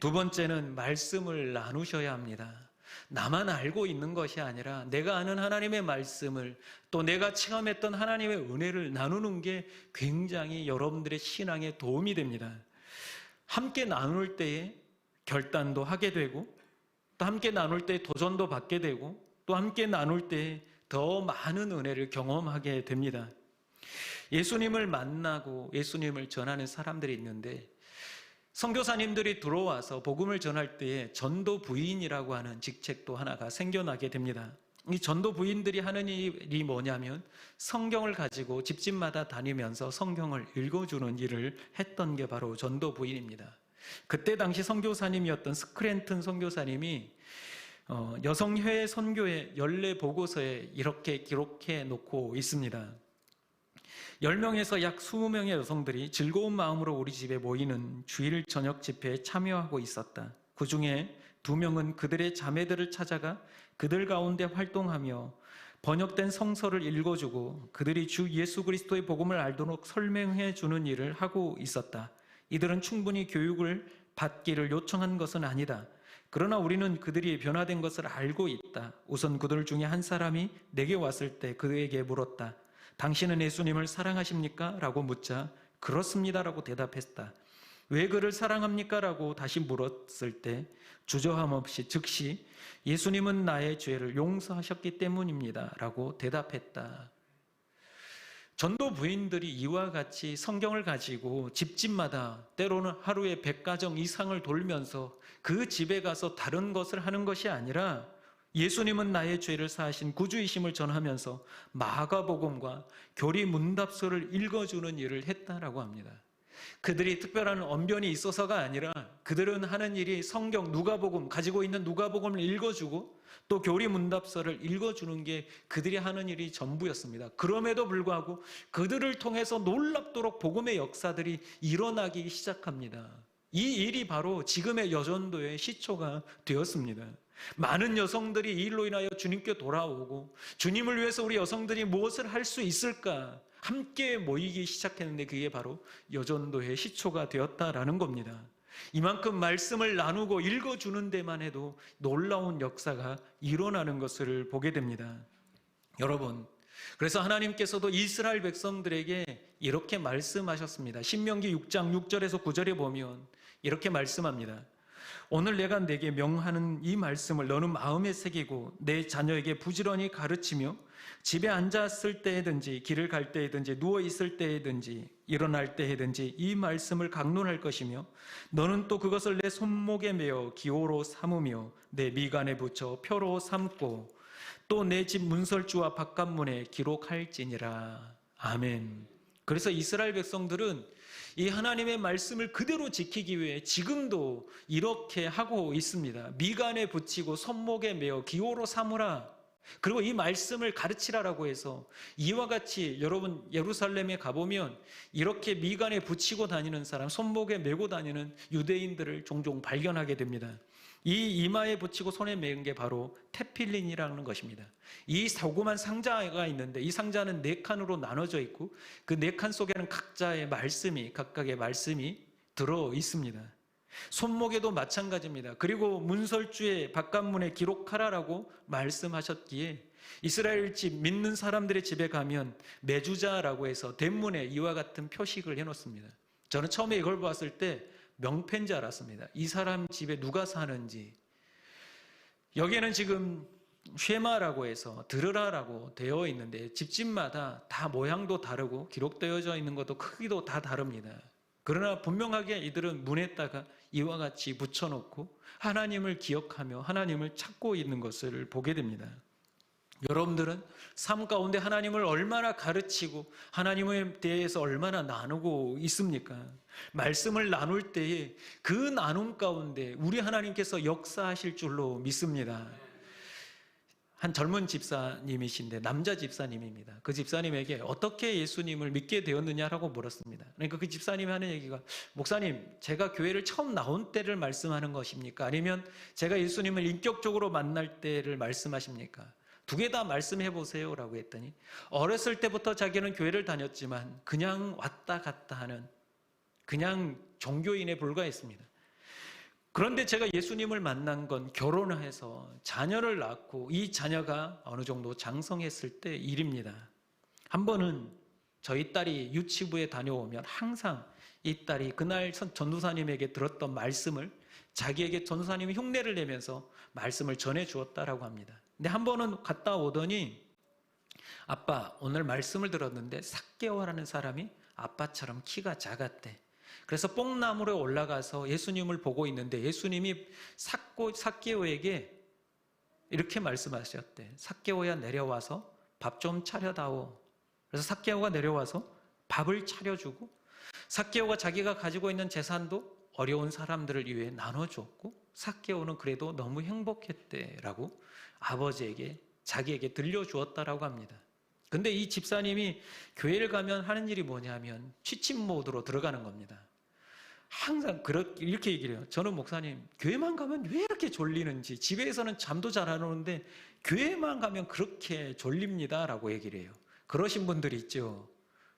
두 번째는 말씀을 나누셔야 합니다. 나만 알고 있는 것이 아니라 내가 아는 하나님의 말씀을, 또 내가 체험했던 하나님의 은혜를 나누는 게 굉장히 여러분들의 신앙에 도움이 됩니다. 함께 나눌 때에 결단도 하게 되고, 또 함께 나눌 때 도전도 받게 되고, 또 함께 나눌 때 더 많은 은혜를 경험하게 됩니다. 예수님을 만나고 예수님을 전하는 사람들이 있는데, 선교사님들이 들어와서 복음을 전할 때에 전도 부인이라고 하는 직책도 하나가 생겨나게 됩니다. 이 전도 부인들이 하는 일이 뭐냐면 성경을 가지고 집집마다 다니면서 성경을 읽어주는 일을 했던 게 바로 전도 부인입니다. 그때 당시 선교사님이었던 스크랜튼 선교사님이 여성회의 선교의 연례 보고서에 이렇게 기록해 놓고 있습니다. 10명에서 약 20명의 여성들이 즐거운 마음으로 우리 집에 모이는 주일 저녁 집회에 참여하고 있었다. 그 중에 2명은 그들의 자매들을 찾아가 그들 가운데 활동하며 번역된 성서를 읽어주고 그들이 주 예수 그리스도의 복음을 알도록 설명해 주는 일을 하고 있었다. 이들은 충분히 교육을 받기를 요청한 것은 아니다. 그러나 우리는 그들이 변화된 것을 알고 있다. 우선 그들 중에 한 사람이 내게 왔을 때 그에게 물었다. 당신은 예수님을 사랑하십니까? 라고 묻자 그렇습니다 라고 대답했다. 왜 그를 사랑합니까? 라고 다시 물었을 때 주저함 없이 즉시 예수님은 나의 죄를 용서하셨기 때문입니다 라고 대답했다. 전도 부인들이 이와 같이 성경을 가지고 집집마다 때로는 하루에 100가정 이상을 돌면서 그 집에 가서 다른 것을 하는 것이 아니라 예수님은 나의 죄를 사하신 구주이심을 전하면서 마가복음과 교리 문답서를 읽어주는 일을 했다라고 합니다. 그들이 특별한 언변이 있어서가 아니라 그들은 하는 일이 성경 누가복음, 가지고 있는 누가복음을 읽어주고 또 교리 문답서를 읽어주는 게 그들이 하는 일이 전부였습니다. 그럼에도 불구하고 그들을 통해서 놀랍도록 복음의 역사들이 일어나기 시작합니다. 이 일이 바로 지금의 여전도의 시초가 되었습니다. 많은 여성들이 이 일로 인하여 주님께 돌아오고 주님을 위해서 우리 여성들이 무엇을 할 수 있을까 함께 모이기 시작했는데 그게 바로 여전도의 시초가 되었다라는 겁니다. 이만큼 말씀을 나누고 읽어주는 데만 해도 놀라운 역사가 일어나는 것을 보게 됩니다. 여러분, 그래서 하나님께서도 이스라엘 백성들에게 이렇게 말씀하셨습니다. 신명기 6장 6절에서 9절에 보면 이렇게 말씀합니다. 오늘 내가 내게 명하는 이 말씀을 너는 마음에 새기고 내 자녀에게 부지런히 가르치며 집에 앉았을 때든지 길을 갈 때든지 누워 있을 때든지 일어날 때든지 이 말씀을 강론할 것이며 너는 또 그것을 내 손목에 메어 기호로 삼으며 내 미간에 붙여 표로 삼고 또 내 집 문설주와 바깥문에 기록할지니라. 아멘. 그래서 이스라엘 백성들은 이 하나님의 말씀을 그대로 지키기 위해 지금도 이렇게 하고 있습니다. 미간에 붙이고 손목에 메어 기호로 삼으라. 그리고 이 말씀을 가르치라라고 해서 이와 같이 여러분 예루살렘에 가보면 이렇게 미간에 붙이고 다니는 사람, 손목에 메고 다니는 유대인들을 종종 발견하게 됩니다. 이 이마에 붙이고 손에 메는 게 바로 테필린이라는 것입니다. 이 조그만 상자가 있는데 이 상자는 4칸으로 나눠져 있고 그 4칸 속에는 각각의 말씀이 들어 있습니다. 손목에도 마찬가지입니다. 그리고 문설주에 바깥문에 기록하라라고 말씀하셨기에 이스라엘 집 믿는 사람들의 집에 가면 매주자라고 해서 대문에 이와 같은 표식을 해놓습니다. 저는 처음에 이걸 봤을 때 명패인 줄 알았습니다. 이 사람 집에 누가 사는지. 여기에는 지금 쉐마라고 해서 들으라라고 되어 있는데 집집마다 다 모양도 다르고 기록되어져 있는 것도 크기도 다 다릅니다. 그러나 분명하게 이들은 문에다가 이와 같이 붙여놓고 하나님을 기억하며 하나님을 찾고 있는 것을 보게 됩니다. 여러분들은 삶 가운데 하나님을 얼마나 가르치고 하나님에 대해서 얼마나 나누고 있습니까? 말씀을 나눌 때에 그 나눔 가운데 우리 하나님께서 역사하실 줄로 믿습니다. 한 젊은 집사님이신데 남자 집사님입니다. 그 집사님에게 어떻게 예수님을 믿게 되었느냐라고 물었습니다. 그러니까 그 집사님이 하는 얘기가 목사님 제가 교회를 처음 나온 때를 말씀하는 것입니까? 아니면 제가 예수님을 인격적으로 만날 때를 말씀하십니까? 2개 다 말씀해 보세요 라고 했더니 어렸을 때부터 자기는 교회를 다녔지만 그냥 왔다 갔다 하는 그냥 종교인에 불과했습니다. 그런데 제가 예수님을 만난 건 결혼을 해서 자녀를 낳고 이 자녀가 어느 정도 장성했을 때 일입니다. 한 번은 저희 딸이 유치부에 다녀오면 항상 이 딸이 그날 전도사님에게 들었던 말씀을 자기에게 전도사님이 흉내를 내면서 말씀을 전해 주었다라고 합니다. 근데 한 번은 갔다 오더니 아빠 오늘 말씀을 들었는데 삭개오라는 사람이 아빠처럼 키가 작았대. 그래서 뽕나무에 올라가서 예수님을 보고 있는데 예수님이 삭개오에게 이렇게 말씀하셨대. 삭개오야 내려와서 밥 좀 차려다오. 그래서 삭개오가 내려와서 밥을 차려주고 삭개오가 자기가 가지고 있는 재산도 어려운 사람들을 위해 나눠줬고 삭개오는 그래도 너무 행복했대라고 아버지에게 자기에게 들려주었다라고 합니다. 근데 이 집사님이 교회를 가면 하는 일이 뭐냐면 취침 모드로 들어가는 겁니다. 항상 이렇게 얘기를 해요. 저는 목사님 교회만 가면 왜 이렇게 졸리는지 집에서는 잠도 잘 안 오는데 교회만 가면 그렇게 졸립니다 라고 얘기를 해요. 그러신 분들이 있죠.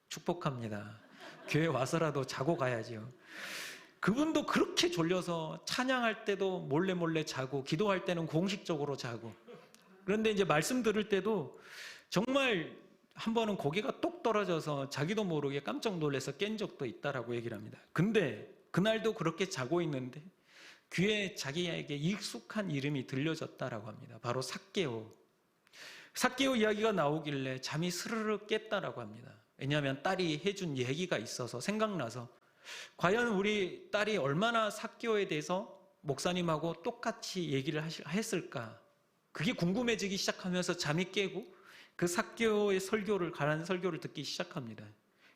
축복합니다. 교회 와서라도 자고 가야죠. 그분도 그렇게 졸려서 찬양할 때도 몰래 자고 기도할 때는 공식적으로 자고 그런데 이제 말씀 들을 때도 정말 한 번은 고개가 똑 떨어져서 자기도 모르게 깜짝 놀라서 깬 적도 있다라고 얘기를 합니다. 근데 그날도 그렇게 자고 있는데 귀에 자기에게 익숙한 이름이 들려졌다라고 합니다. 바로 삭개오. 삭개오 이야기가 나오길래 잠이 스르르 깼다라고 합니다. 왜냐하면 딸이 해준 얘기가 있어서 생각나서 과연 우리 딸이 얼마나 삭개오에 대해서 목사님하고 똑같이 얘기를 했을까? 그게 궁금해지기 시작하면서 잠이 깨고 그 삭개오의 가라는 설교를 듣기 시작합니다.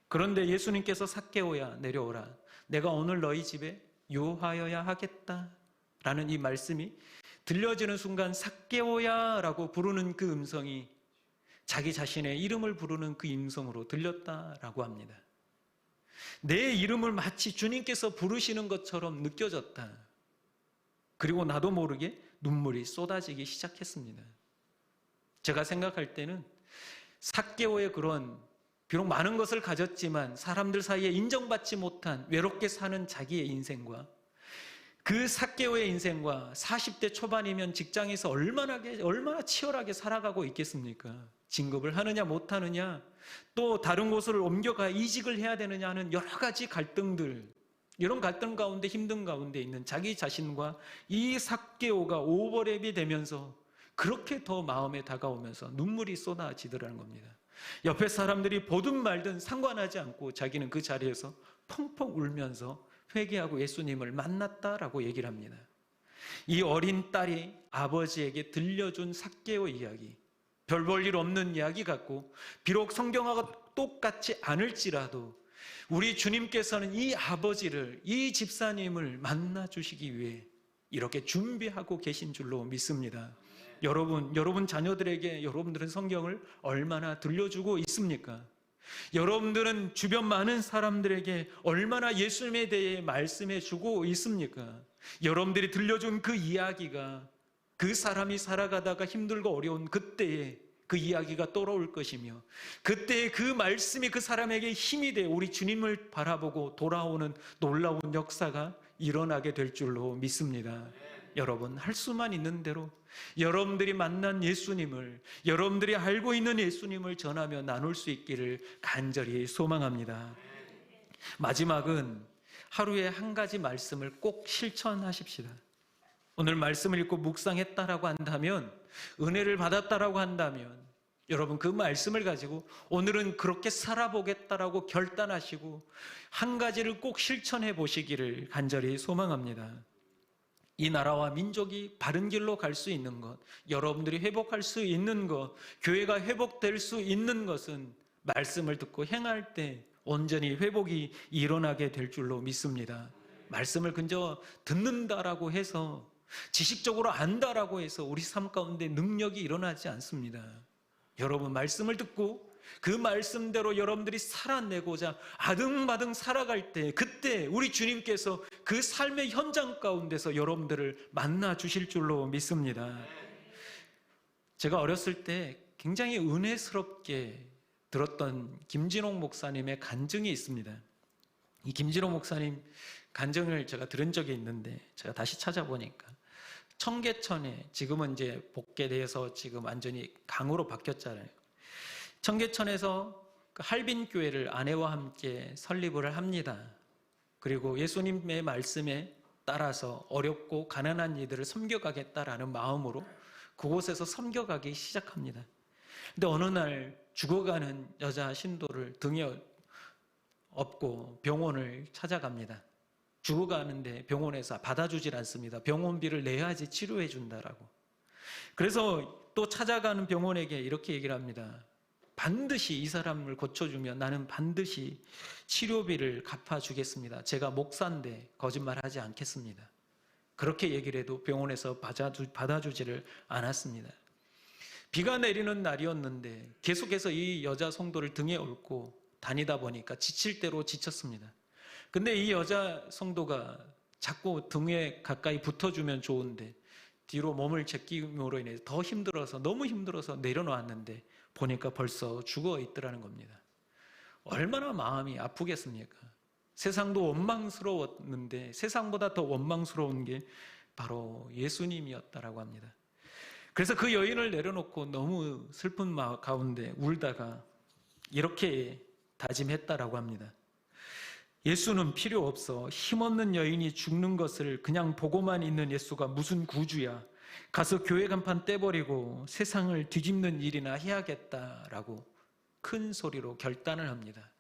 그런데 예수님께서 삭개오야 내려오라. 내가 오늘 너희 집에 요하여야 하겠다. 라는 이 말씀이 들려지는 순간 삭개오야 라고 부르는 그 음성이 자기 자신의 이름을 부르는 그 음성으로 들렸다라고 합니다. 내 이름을 마치 주님께서 부르시는 것처럼 느껴졌다. 그리고 나도 모르게 눈물이 쏟아지기 시작했습니다. 제가 생각할 때는 삭개오의 그런 비록 많은 것을 가졌지만 사람들 사이에 인정받지 못한 외롭게 사는 자기의 인생과 그 삭개오의 인생과 40대 초반이면 직장에서 얼마나 치열하게 살아가고 있겠습니까? 진급을 하느냐 못하느냐 또 다른 곳으로 옮겨가 이직을 해야 되느냐 하는 여러 가지 갈등들 이런 갈등 가운데 힘든 가운데 있는 자기 자신과 이 삭개오가 오버랩이 되면서 그렇게 더 마음에 다가오면서 눈물이 쏟아지더라는 겁니다. 옆에 사람들이 보든 말든 상관하지 않고 자기는 그 자리에서 펑펑 울면서 회개하고 예수님을 만났다라고 얘기를 합니다. 이 어린 딸이 아버지에게 들려준 삭개오 이야기, 별 볼 일 없는 이야기 같고 비록 성경하고 똑같지 않을지라도 우리 주님께서는 이 아버지를, 이 집사님을 만나주시기 위해 이렇게 준비하고 계신 줄로 믿습니다. 여러분 자녀들에게 여러분들은 성경을 얼마나 들려주고 있습니까? 여러분들은 주변 많은 사람들에게 얼마나 예수님에 대해 말씀해 주고 있습니까? 여러분들이 들려준 그 이야기가 그 사람이 살아가다가 힘들고 어려운 그때에 그 이야기가 돌아올 것이며, 그때의 그 말씀이 그 사람에게 힘이 돼 우리 주님을 바라보고 돌아오는 놀라운 역사가 일어나게 될 줄로 믿습니다. 여러분, 할 수만 있는 대로 여러분들이 만난 예수님을, 여러분들이 알고 있는 예수님을 전하며 나눌 수 있기를 간절히 소망합니다. 마지막은 하루에 한 가지 말씀을 꼭 실천하십시다. 오늘 말씀을 읽고 묵상했다라고 한다면, 은혜를 받았다라고 한다면, 여러분 그 말씀을 가지고 오늘은 그렇게 살아보겠다라고 결단하시고 한 가지를 꼭 실천해 보시기를 간절히 소망합니다. 이 나라와 민족이 바른 길로 갈 수 있는 것, 여러분들이 회복할 수 있는 것, 교회가 회복될 수 있는 것은 말씀을 듣고 행할 때 온전히 회복이 일어나게 될 줄로 믿습니다. 말씀을 그저 듣는다라고 해서, 지식적으로 안다라고 해서 우리 삶 가운데 능력이 일어나지 않습니다. 여러분, 말씀을 듣고 그 말씀대로 여러분들이 살아내고자 아등바등 살아갈 때, 그때 우리 주님께서 그 삶의 현장 가운데서 여러분들을 만나 주실 줄로 믿습니다. 제가 어렸을 때 굉장히 은혜스럽게 들었던 김진홍 목사님의 간증이 있습니다. 이 김진홍 목사님 간증을 제가 들은 적이 있는데, 제가 다시 찾아보니까 청계천에, 지금은 이제 복개돼서 지금 완전히 강으로 바뀌었잖아요. 청계천에서 그 할빈교회를 아내와 함께 설립을 합니다. 그리고 예수님의 말씀에 따라서 어렵고 가난한 이들을 섬겨가겠다라는 마음으로 그곳에서 섬겨가기 시작합니다. 근데 어느 날 죽어가는 여자 신도를 등에 업고 병원을 찾아갑니다. 죽어가는데 병원에서 받아주질 않습니다. 병원비를 내야지 치료해 준다라고. 그래서 또 찾아가는 병원에게 이렇게 얘기를 합니다. 반드시 이 사람을 고쳐주면 나는 반드시 치료비를 갚아주겠습니다. 제가 목사인데 거짓말하지 않겠습니다. 그렇게 얘기를 해도 병원에서 받아주지를 않았습니다. 비가 내리는 날이었는데 계속해서 이 여자 성도를 등에 업고 다니다 보니까 지칠 대로 지쳤습니다. 근데 이 여자 성도가 자꾸 등에 가까이 붙어주면 좋은데 뒤로 몸을 제끼므로 인해서 더 힘들어서, 너무 힘들어서 내려놓았는데 보니까 벌써 죽어 있더라는 겁니다. 얼마나 마음이 아프겠습니까? 세상도 원망스러웠는데 세상보다 더 원망스러운 게 바로 예수님이었다라고 합니다. 그래서 그 여인을 내려놓고 너무 슬픈 가운데 울다가 이렇게 다짐했다라고 합니다. 예수는 필요 없어. 힘없는 여인이 죽는 것을 그냥 보고만 있는 예수가 무슨 구주야. 가서 교회 간판 떼버리고 세상을 뒤집는 일이나 해야겠다라고 큰 소리로 결단을 합니다.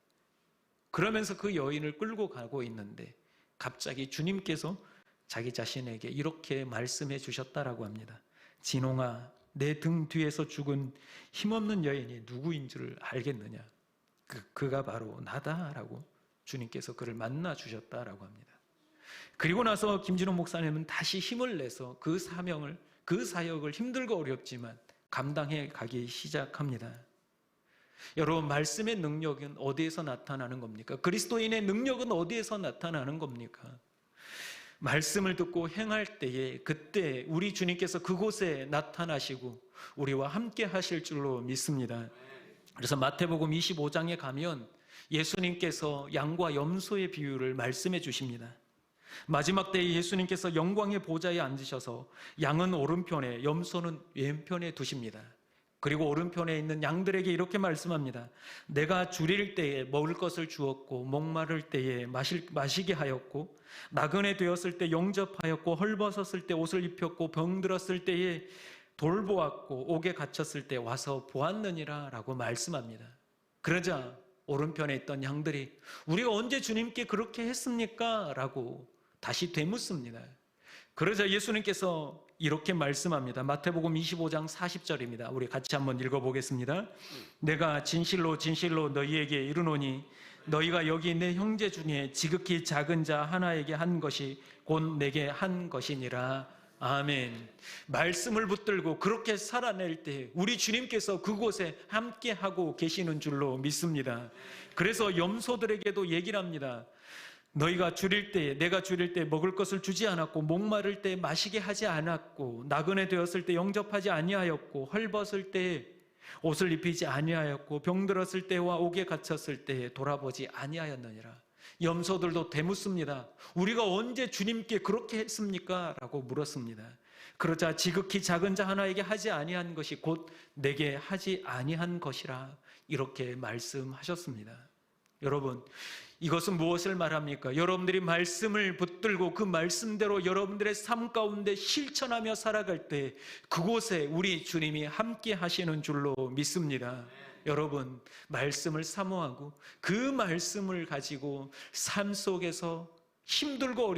그러면서 그 여인을 끌고 가고 있는데 갑자기 주님께서 자기 자신에게 이렇게 말씀해 주셨다라고 합니다. 진홍아, 내 등 뒤에서 죽은 힘없는 여인이 누구인 줄 알겠느냐? 그가 바로 나다라고 주님께서 그를 만나 주셨다라고 합니다. 그리고 나서 김진홍 목사님은 다시 힘을 내서 그 사명을, 그 사역을 힘들고 어렵지만 감당해 가기 시작합니다. 여러분, 말씀의 능력은 어디에서 나타나는 겁니까? 그리스도인의 능력은 어디에서 나타나는 겁니까? 말씀을 듣고 행할 때에 그때 우리 주님께서 그곳에 나타나시고 우리와 함께 하실 줄로 믿습니다. 그래서 마태복음 25장에 가면 예수님께서 양과 염소의 비유를 말씀해 주십니다. 마지막 때에 예수님께서 영광의 보좌에 앉으셔서 양은 오른편에, 염소는 왼편에 두십니다. 그리고 오른편에 있는 양들에게 이렇게 말씀합니다. 내가 줄일 때에 먹을 것을 주었고 목마를 때에 마시게 하였고 나그네 되었을 때 영접하였고 헐벗었을 때 옷을 입혔고 병들었을 때에 돌보았고 옥에 갇혔을 때 와서 보았느니라 라고 말씀합니다. 그러자 오른편에 있던 양들이 우리가 언제 주님께 그렇게 했습니까? 라고 다시 되묻습니다. 그러자 예수님께서 이렇게 말씀합니다. 마태복음 25장 40절입니다. 우리 같이 한번 읽어보겠습니다. 내가 진실로 진실로 너희에게 이르노니 너희가 여기 내 형제 중에 지극히 작은 자 하나에게 한 것이 곧 내게 한 것이니라. 아멘. 말씀을 붙들고 그렇게 살아낼 때 우리 주님께서 그곳에 함께하고 계시는 줄로 믿습니다. 그래서 염소들에게도 얘기를 합니다. 너희가 줄일 때, 내가 줄일 때 먹을 것을 주지 않았고, 목마를 때 마시게 하지 않았고, 나그네 되었을 때 영접하지 아니하였고, 헐벗을 때 옷을 입히지 아니하였고, 병들었을 때와 옥에 갇혔을 때 돌아보지 아니하였느니라. 염소들도 되묻습니다. 우리가 언제 주님께 그렇게 했습니까? 라고 물었습니다. 그러자 지극히 작은 자 하나에게 하지 아니한 것이 곧 내게 하지 아니한 것이라 이렇게 말씀하셨습니다. 여러분, 이것은 무엇을 말합니까? 여러분들이 말씀을 붙들고 그 말씀대로 여러분들의 삶 가운데 실천하며 살아갈 때 그곳에 우리 주님이 함께 하시는 줄로 믿습니다. 여러분, 말씀을 사모하고 그 말씀을 가지고 삶 속에서 힘들고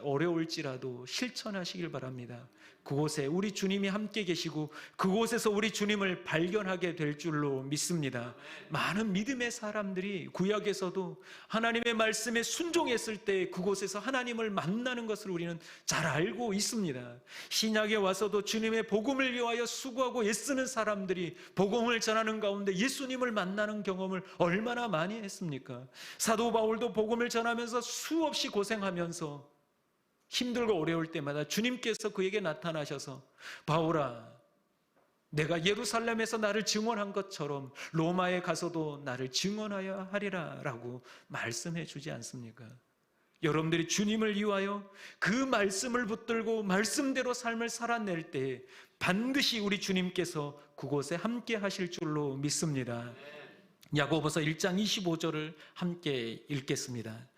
어려울지라도 실천하시길 바랍니다. 그곳에 우리 주님이 함께 계시고 그곳에서 우리 주님을 발견하게 될 줄로 믿습니다. 많은 믿음의 사람들이 구약에서도 하나님의 말씀에 순종했을 때 그곳에서 하나님을 만나는 것을 우리는 잘 알고 있습니다. 신약에 와서도 주님의 복음을 위하여 수고하고 애쓰는 사람들이 복음을 전하는 가운데 예수님을 만나는 경험을 얼마나 많이 했습니까? 사도 바울도 복음을 전하면서 수없이 고생하면서 힘들고 어려울 때마다 주님께서 그에게 나타나셔서 바울아, 내가 예루살렘에서 나를 증언한 것처럼 로마에 가서도 나를 증언하여 하리라 라고 말씀해 주지 않습니까? 여러분들이 주님을 위하여 그 말씀을 붙들고 말씀대로 삶을 살아낼 때 반드시 우리 주님께서 그곳에 함께 하실 줄로 믿습니다. 야고보서 1장 25절을 함께 읽겠습니다.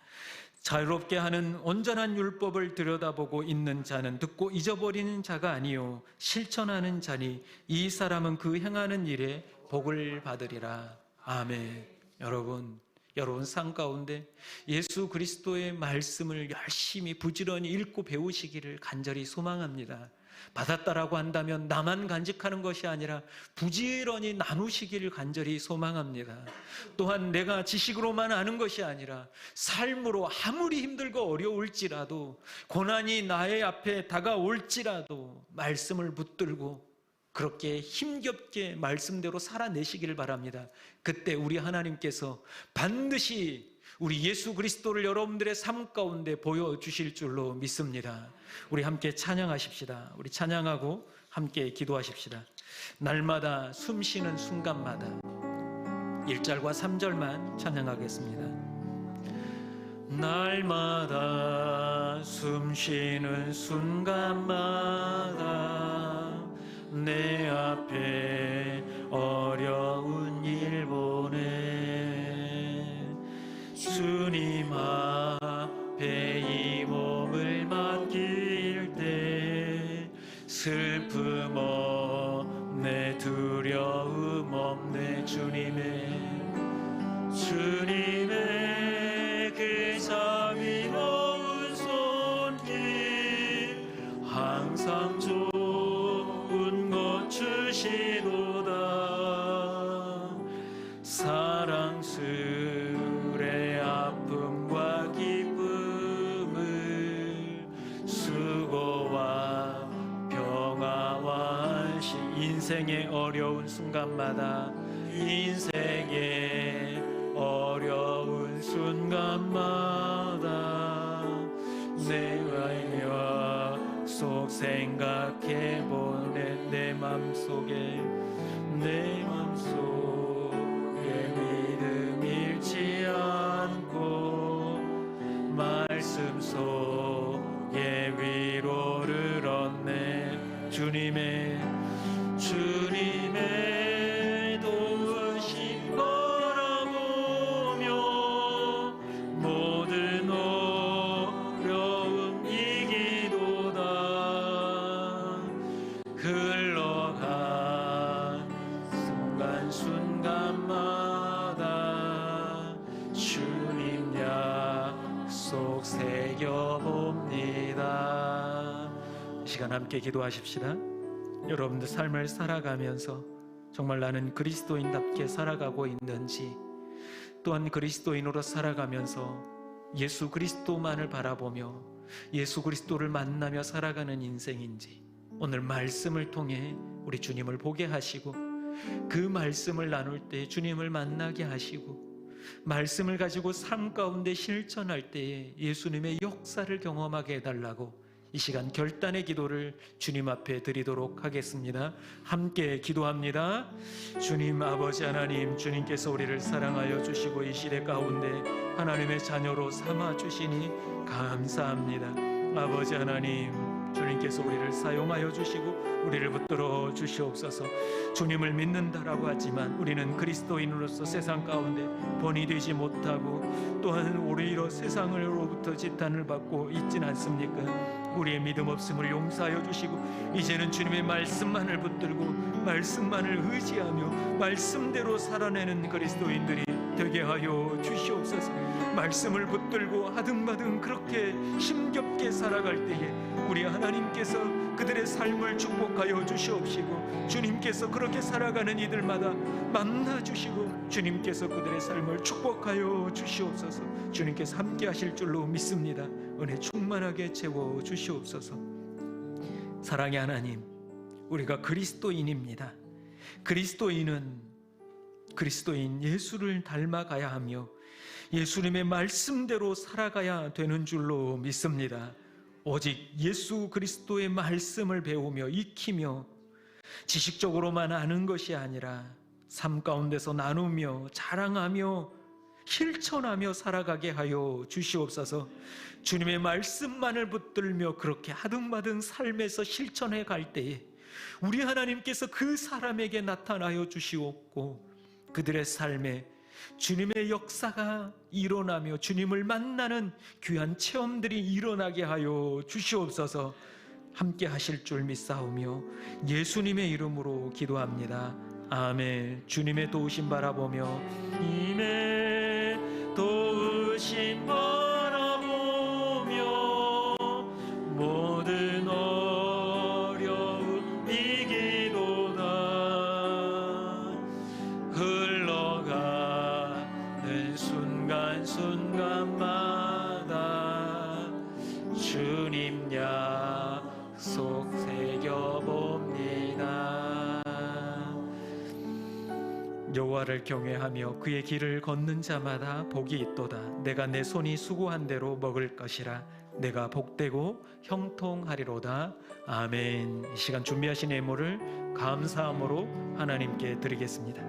자유롭게 하는 온전한 율법을 들여다보고 있는 자는 듣고 잊어버리는 자가 아니요 실천하는 자니 이 사람은 그 행하는 일에 복을 받으리라. 아멘. 여러분 삶 가운데 예수 그리스도의 말씀을 열심히 부지런히 읽고 배우시기를 간절히 소망합니다. 받았다라고 한다면 나만 간직하는 것이 아니라 부지런히 나누시기를 간절히 소망합니다. 또한 내가 지식으로만 아는 것이 아니라 삶으로 아무리 힘들고 어려울지라도 고난이 나의 앞에 다가올지라도 말씀을 붙들고 그렇게 힘겹게 말씀대로 살아내시기를 바랍니다. 그때 우리 하나님께서 반드시 우리 예수 그리스도를 여러분들의 삶 가운데 보여주실 줄로 믿습니다. 우리 함께 찬양하십시다. 우리 찬양하고 함께 기도하십시다. 날마다 숨 쉬는 순간마다 1절과 3절만 찬양하겠습니다. 날마다 숨 쉬는 순간마다 내 앞에 어려운 일 보내 주님 앞에 이 몸을 맡길 때 슬픔 없네 두려움 없네 주님의 그 자비로운 손길 항상 좋은 것 주시도다. 사랑스레 아픔과 기쁨을 수고와 평화와 안식 인생의 어려운 순간마다 인생의 어려운 순간마다 내가 속 생각해보네 내 맘속에 믿음 잃지 않고 말씀 속에 위로를 얻네 주님의 도우심 바라보며 모든 어려움 이기도다. 흘러간 순간마다 주님 약속 새겨봅니다. 이 시간 함께 기도하십시다. 여러분들 삶을 살아가면서 정말 나는 그리스도인답게 살아가고 있는지, 또한 그리스도인으로 살아가면서 예수 그리스도만을 바라보며 예수 그리스도를 만나며 살아가는 인생인지 오늘 말씀을 통해 우리 주님을 보게 하시고 그 말씀을 나눌 때 주님을 만나게 하시고 말씀을 가지고 삶 가운데 실천할 때에 예수님의 역사를 경험하게 해달라고 이 시간 결단의 기도를 주님 앞에 드리도록 하겠습니다. 함께 기도합니다. 주님 아버지 하나님, 주님께서 우리를 사랑하여 주시고 이 시대 가운데 하나님의 자녀로 삼아 주시니 감사합니다. 아버지 하나님, 주님께서 우리를 사용하여 주시고 우리를 붙들어 주시옵소서. 주님을 믿는다라고 하지만 우리는 그리스도인으로서 세상 가운데 본이 되지 못하고 또한 오히려 세상으로부터 지탄을 받고 있진 않습니까? 우리의 믿음 없음을 용서하여 주시고 이제는 주님의 말씀만을 붙들고 말씀만을 의지하며 말씀대로 살아내는 그리스도인들이 되게 하여 주시옵소서. 말씀을 붙들고 하등마등 그렇게 힘겹게 살아갈 때에 우리 하나님께서 그들의 삶을 축복하여 주시옵시고 주님께서 그렇게 살아가는 이들마다 만나 주시고 주님께서 그들의 삶을 축복하여 주시옵소서. 주님께서 함께 하실 줄로 믿습니다. 은혜 충만하게 채워 주시옵소서. 사랑의 하나님, 우리가 그리스도인입니다. 그리스도인 예수를 닮아가야 하며 예수님의 말씀대로 살아가야 되는 줄로 믿습니다. 오직 예수 그리스도의 말씀을 배우며 익히며 지식적으로만 아는 것이 아니라 삶 가운데서 나누며 자랑하며 실천하며 살아가게 하여 주시옵소서. 주님의 말씀만을 붙들며 그렇게 하등마등 삶에서 실천해 갈 때에 우리 하나님께서 그 사람에게 나타나여 주시옵고 그들의 삶에 주님의 역사가 일어나며 주님을 만나는 귀한 체험들이 일어나게 하여 주시옵소서. 함께 하실 줄 믿사오며 예수님의 이름으로 기도합니다. 아멘. 주님의 도우심 바라보며 이내 도우심 바라보며 모든 어려움 이기도다. 흘러가는 순간순간마다 주님 약속 새겨봅니다. 여호와를 경외하며 그의 길을 걷는 자마다 복이 있도다. 내가 내 손이 수고한 대로 먹을 것이라. 내가 복되고 형통하리로다. 아멘. 이 시간 준비하신 예물을 감사함으로 하나님께 드리겠습니다.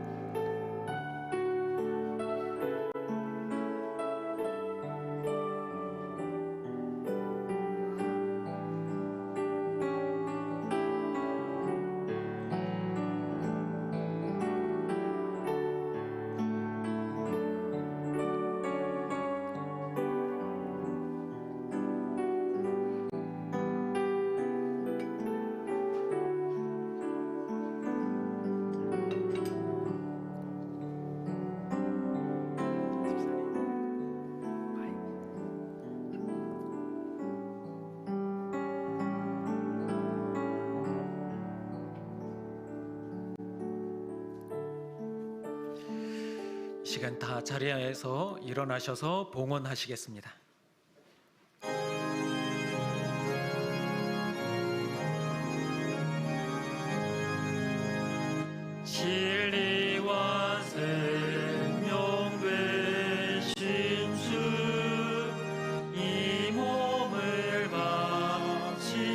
시간 다 자리에서 일어나셔서 봉헌하시겠습니다. 진리와 생명 되신 주, 이 몸을 바치옵니다.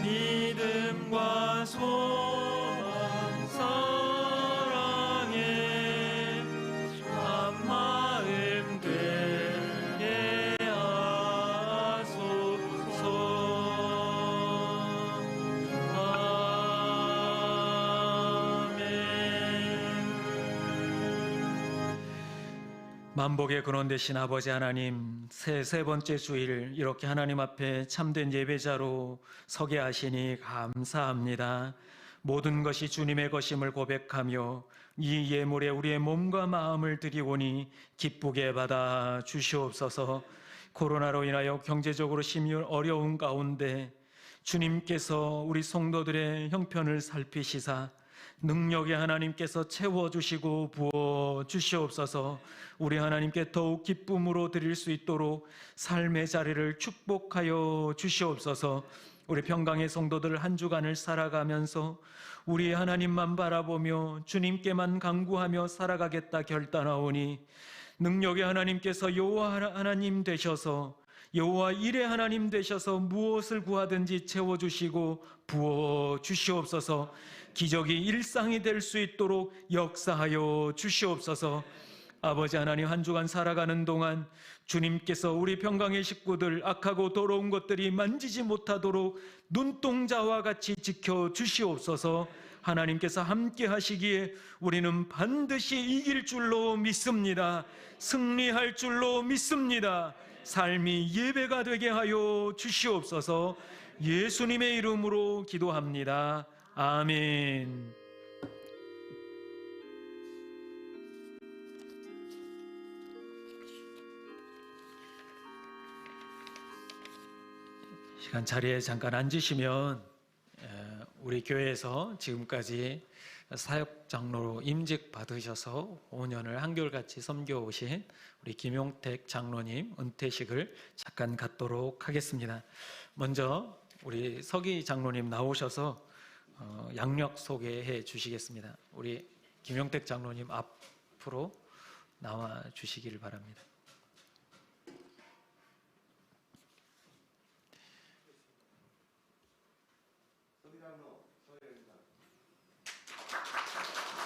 믿음과 소망 사랑에 한마음 되게 하소서. 만복의 근원 되신 아버지 하나님, 세 번째 주일 이렇게 하나님 앞에 참된 예배자로 서게 하시니 감사합니다. 모든 것이 주님의 것임을 고백하며 이 예물에 우리의 몸과 마음을 드리오니 기쁘게 받아 주시옵소서. 코로나로 인하여 경제적으로 심히 어려운 가운데 주님께서 우리 성도들의 형편을 살피시사 능력의 하나님께서 채워주시고 부어주시옵소서. 우리 하나님께 더욱 기쁨으로 드릴 수 있도록 삶의 자리를 축복하여 주시옵소서. 우리 평강의 성도들 한 주간을 살아가면서 우리 하나님만 바라보며 주님께만 간구하며 살아가겠다 결단하오니 능력의 하나님께서 여호와 하나님 되셔서 여호와 일의 하나님 되셔서 무엇을 구하든지 채워주시고 부어주시옵소서. 기적이 일상이 될 수 있도록 역사하여 주시옵소서. 아버지 하나님, 한 주간 살아가는 동안 주님께서 우리 평강의 식구들 악하고 더러운 것들이 만지지 못하도록 눈동자와 같이 지켜주시옵소서. 하나님께서 함께 하시기에 우리는 반드시 이길 줄로 믿습니다. 승리할 줄로 믿습니다. 삶이 예배가 되게 하여 주시옵소서. 예수님의 이름으로 기도합니다. 아멘. 시간 자리에 잠깐 앉으시면 우리 교회에서 지금까지 사역 장로로 임직 받으셔서 5년을 한결같이 섬겨오신 우리 김용택 장로님 은퇴식을 잠깐 갖도록 하겠습니다. 먼저 우리 서기 장로님 나오셔서 양력 소개해 주시겠습니다. 우리 김용택 장로님 앞으로 나와 주시기를 바랍니다.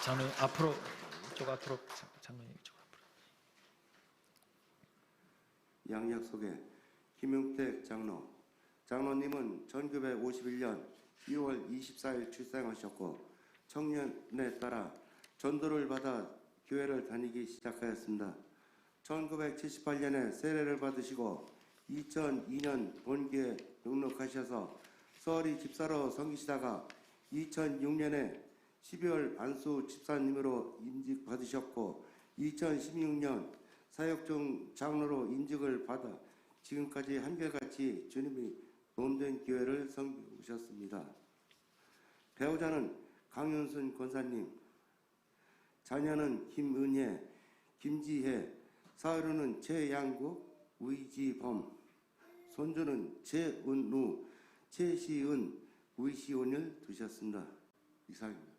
장로님 앞으로, 이쪽 앞으로, 장로님 이쪽 앞으로. 양력 소개. 김용택 장로. 장로님은 1951년 2월 24일 출생하셨고 청년에 따라 전도를 받아 교회를 다니기 시작하였습니다. 1978년에 세례를 받으시고 2002년 본교에 등록하셔서 서울이 집사로 섬기시다가 2006년에 12월 안수 집사님으로 임직 받으셨고 2016년 사역중 장로로 임직을 받아 지금까지 한결같이 주님이 몸된 교회를 섬기셨습니다. 배우자는 강윤순 권사님, 자녀는 김은혜, 김지혜, 사위로는 최양국, 위지범, 손주는 최은우, 최시은, 위시온을 두셨습니다. 이상입니다.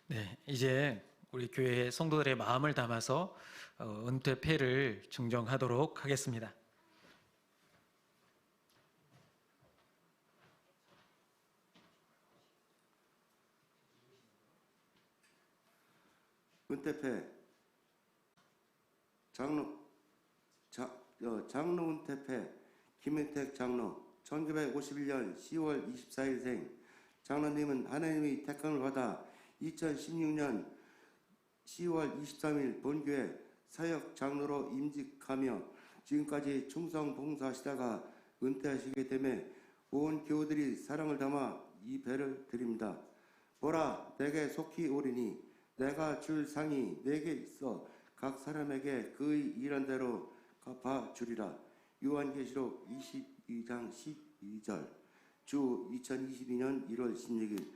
네, 이제 우리 교회의 성도들의 마음을 담아서 은퇴패를 증정하도록 하겠습니다. 은퇴패 장로 은퇴패 김용택 장로 1951년 10월 24일생. 장로님은 하나님의 택함을 받아 2016년 10월 23일 본교회 사역 장로로 임직하며 지금까지 충성 봉사하시다가 은퇴하시게 되매 온 교우들이 사랑을 담아 이 배를 드립니다. 보라, 내게 속히 오리니 내가 줄 상이 내게 있어 각 사람에게 그의 일한 대로 갚아 주리라. 요한계시록 22장 12절. 주 2022년 1월 16일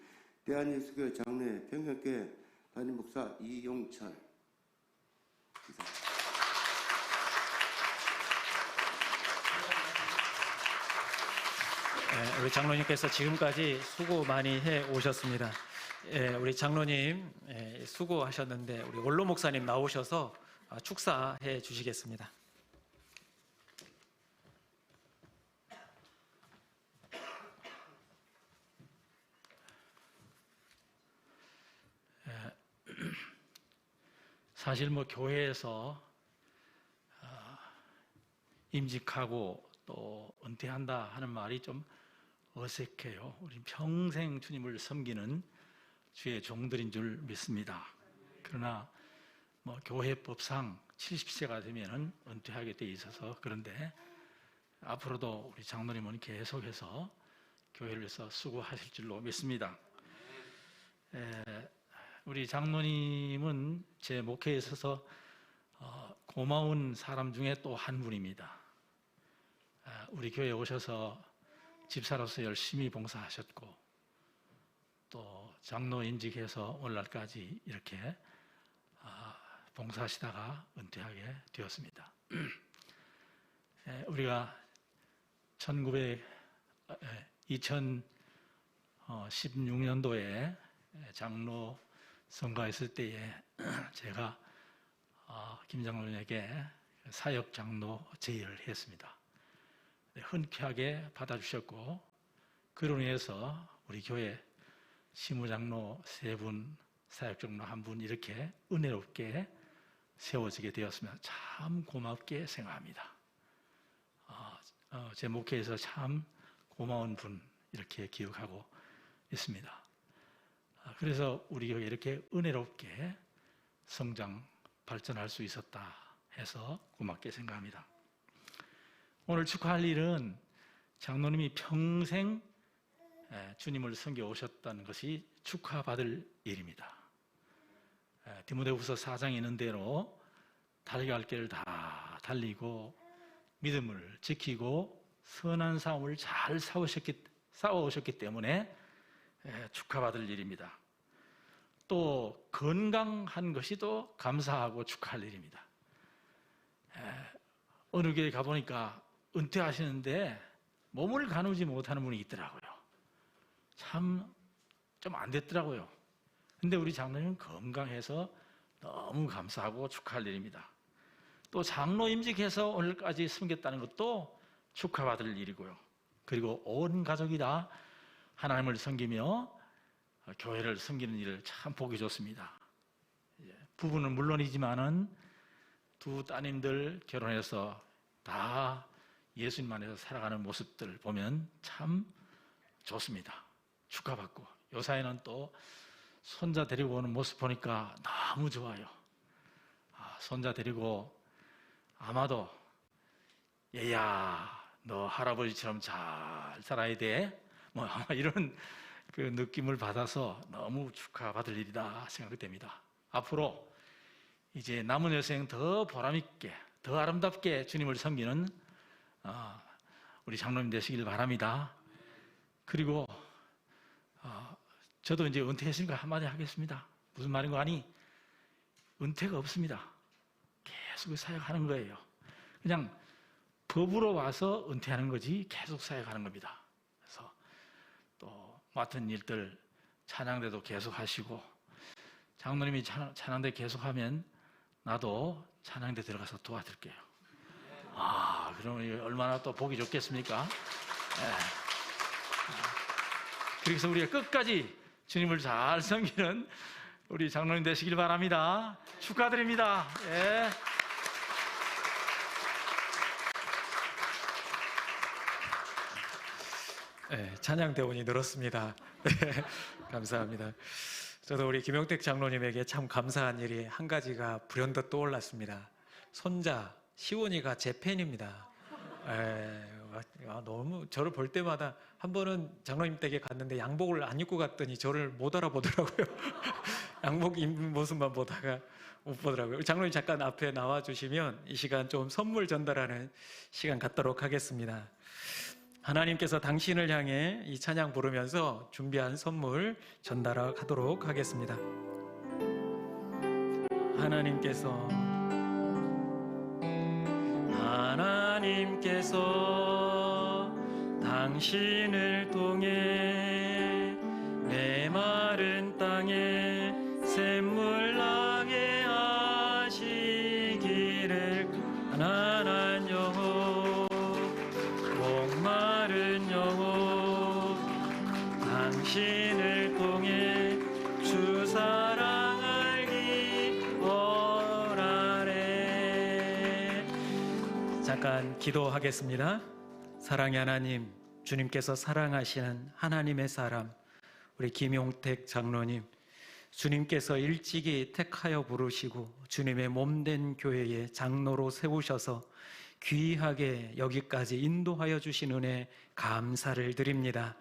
대한예수교회 장로회 평양교회 담임 목사 이용철. 네, 우리 장로님께서 지금까지 수고 많이 해 오셨습니다. 우리 장로님 수고하셨는데 우리 원로 목사님 나오셔서 축사해 주시겠습니다. 사실 교회에서 임직하고 또 은퇴한다 하는 말이 좀 어색해요. 우리 평생 주님을 섬기는 주의 종들인 줄 믿습니다. 그러나 교회법상 70세가 되면은 은퇴하게 돼 있어서 그런데 앞으로도 우리 장로님은 계속해서 교회를 위해서 수고하실 줄로 믿습니다. 우리 장로님은 제 목회에 있어서 고마운 사람 중에 또 한 분입니다. 우리 교회에 오셔서 집사로서 열심히 봉사하셨고 또 장로 임직해서 오늘날까지 이렇게 봉사하시다가 은퇴하게 되었습니다. 우리가 2016년도에 장로 선거했을 때에 제가 김 장로님에게 사역 장로 제의를 했습니다. 흔쾌하게 받아주셨고 그로 인해서 우리 교회 시무장로 3분, 사역장로 1분 이렇게 은혜롭게 세워지게 되었으면 참 고맙게 생각합니다. 제 목회에서 참 고마운 분 이렇게 기억하고 있습니다. 그래서 우리 교회 이렇게 은혜롭게 성장, 발전할 수 있었다 해서 고맙게 생각합니다. 오늘 축하할 일은 장로님이 평생 주님을 섬겨 오셨다는 것이 축하받을 일입니다. 디모데후서 4장에 있는 대로 달려갈 길을 다 달리고 믿음을 지키고 선한 싸움을 잘 싸워오셨기 때문에 축하받을 일입니다. 또 건강한 것이 또 감사하고 축하할 일입니다. 어느 교회 가보니까 은퇴하시는데 몸을 가누지 못하는 분이 있더라고요. 참 좀 안 됐더라고요. 근데 우리 장로님은 건강해서 너무 감사하고 축하할 일입니다. 또 장로 임직해서 오늘까지 섬겼다는 것도 축하받을 일이고요. 그리고 온 가족이 다 하나님을 섬기며 교회를 섬기는 일을 참 보기 좋습니다. 부부는 물론이지만은 두 따님들 결혼해서 다 예수님 안에서 살아가는 모습들 보면 참 좋습니다. 축하받고 요사이는 또 손자 데리고 오는 모습 보니까 너무 좋아요. 손자 데리고 아마도 얘야 너 할아버지처럼 잘 살아야 돼. 뭐 아마 이런 그 느낌을 받아서 너무 축하받을 일이다 생각됩니다. 앞으로 이제 남은 여생 더 보람있게 더 아름답게 주님을 섬기는 우리 장로님 되시길 바랍니다. 그리고 저도 이제 은퇴했으니까 한마디 하겠습니다. 무슨 말인 거 아니? 은퇴가 없습니다. 계속 사역하는 거예요. 그냥 법으로 와서 은퇴하는 거지 계속 사역하는 겁니다. 그래서 또 맡은 일들 찬양대도 계속 하시고 장로님이 찬양대 계속 하면 나도 찬양대 들어가서 도와드릴게요. 그러면 얼마나 또 보기 좋겠습니까? 그래서 우리가 끝까지 주님을 잘 섬기는 우리 장로님 되시길 바랍니다. 축하드립니다. 예. 네, 찬양 대원이 늘었습니다. 네, 감사합니다. 저도 우리 김용택 장로님에게 참 감사한 일이 한 가지가 불현듯 떠올랐습니다. 손자 시원이가 제 팬입니다. 너무 저를 볼 때마다 한 번은 장로님 댁에 갔는데 양복을 안 입고 갔더니 저를 못 알아보더라고요. 양복 입은 모습만 보다가 못 보더라고요. 장로님 잠깐 앞에 나와 주시면 이 시간 좀 선물 전달하는 시간 갖도록 하겠습니다. 하나님께서 당신을 향해 이 찬양 부르면서 준비한 선물 전달하도록 하겠습니다. 하나님께서 당신을 통해 메마른 땅에 샘물 나게 하시기를 가난한 영혼 목마른 영혼 당신을 통해 주 사랑 알기 원하네. 잠깐 기도하겠습니다. 사랑의 하나님, 주님께서 사랑하시는 하나님의 사람 우리 김용택 장로님, 주님께서 일찍이 택하여 부르시고 주님의 몸된 교회에 장로로 세우셔서 귀하게 여기까지 인도하여 주신 은혜 감사를 드립니다.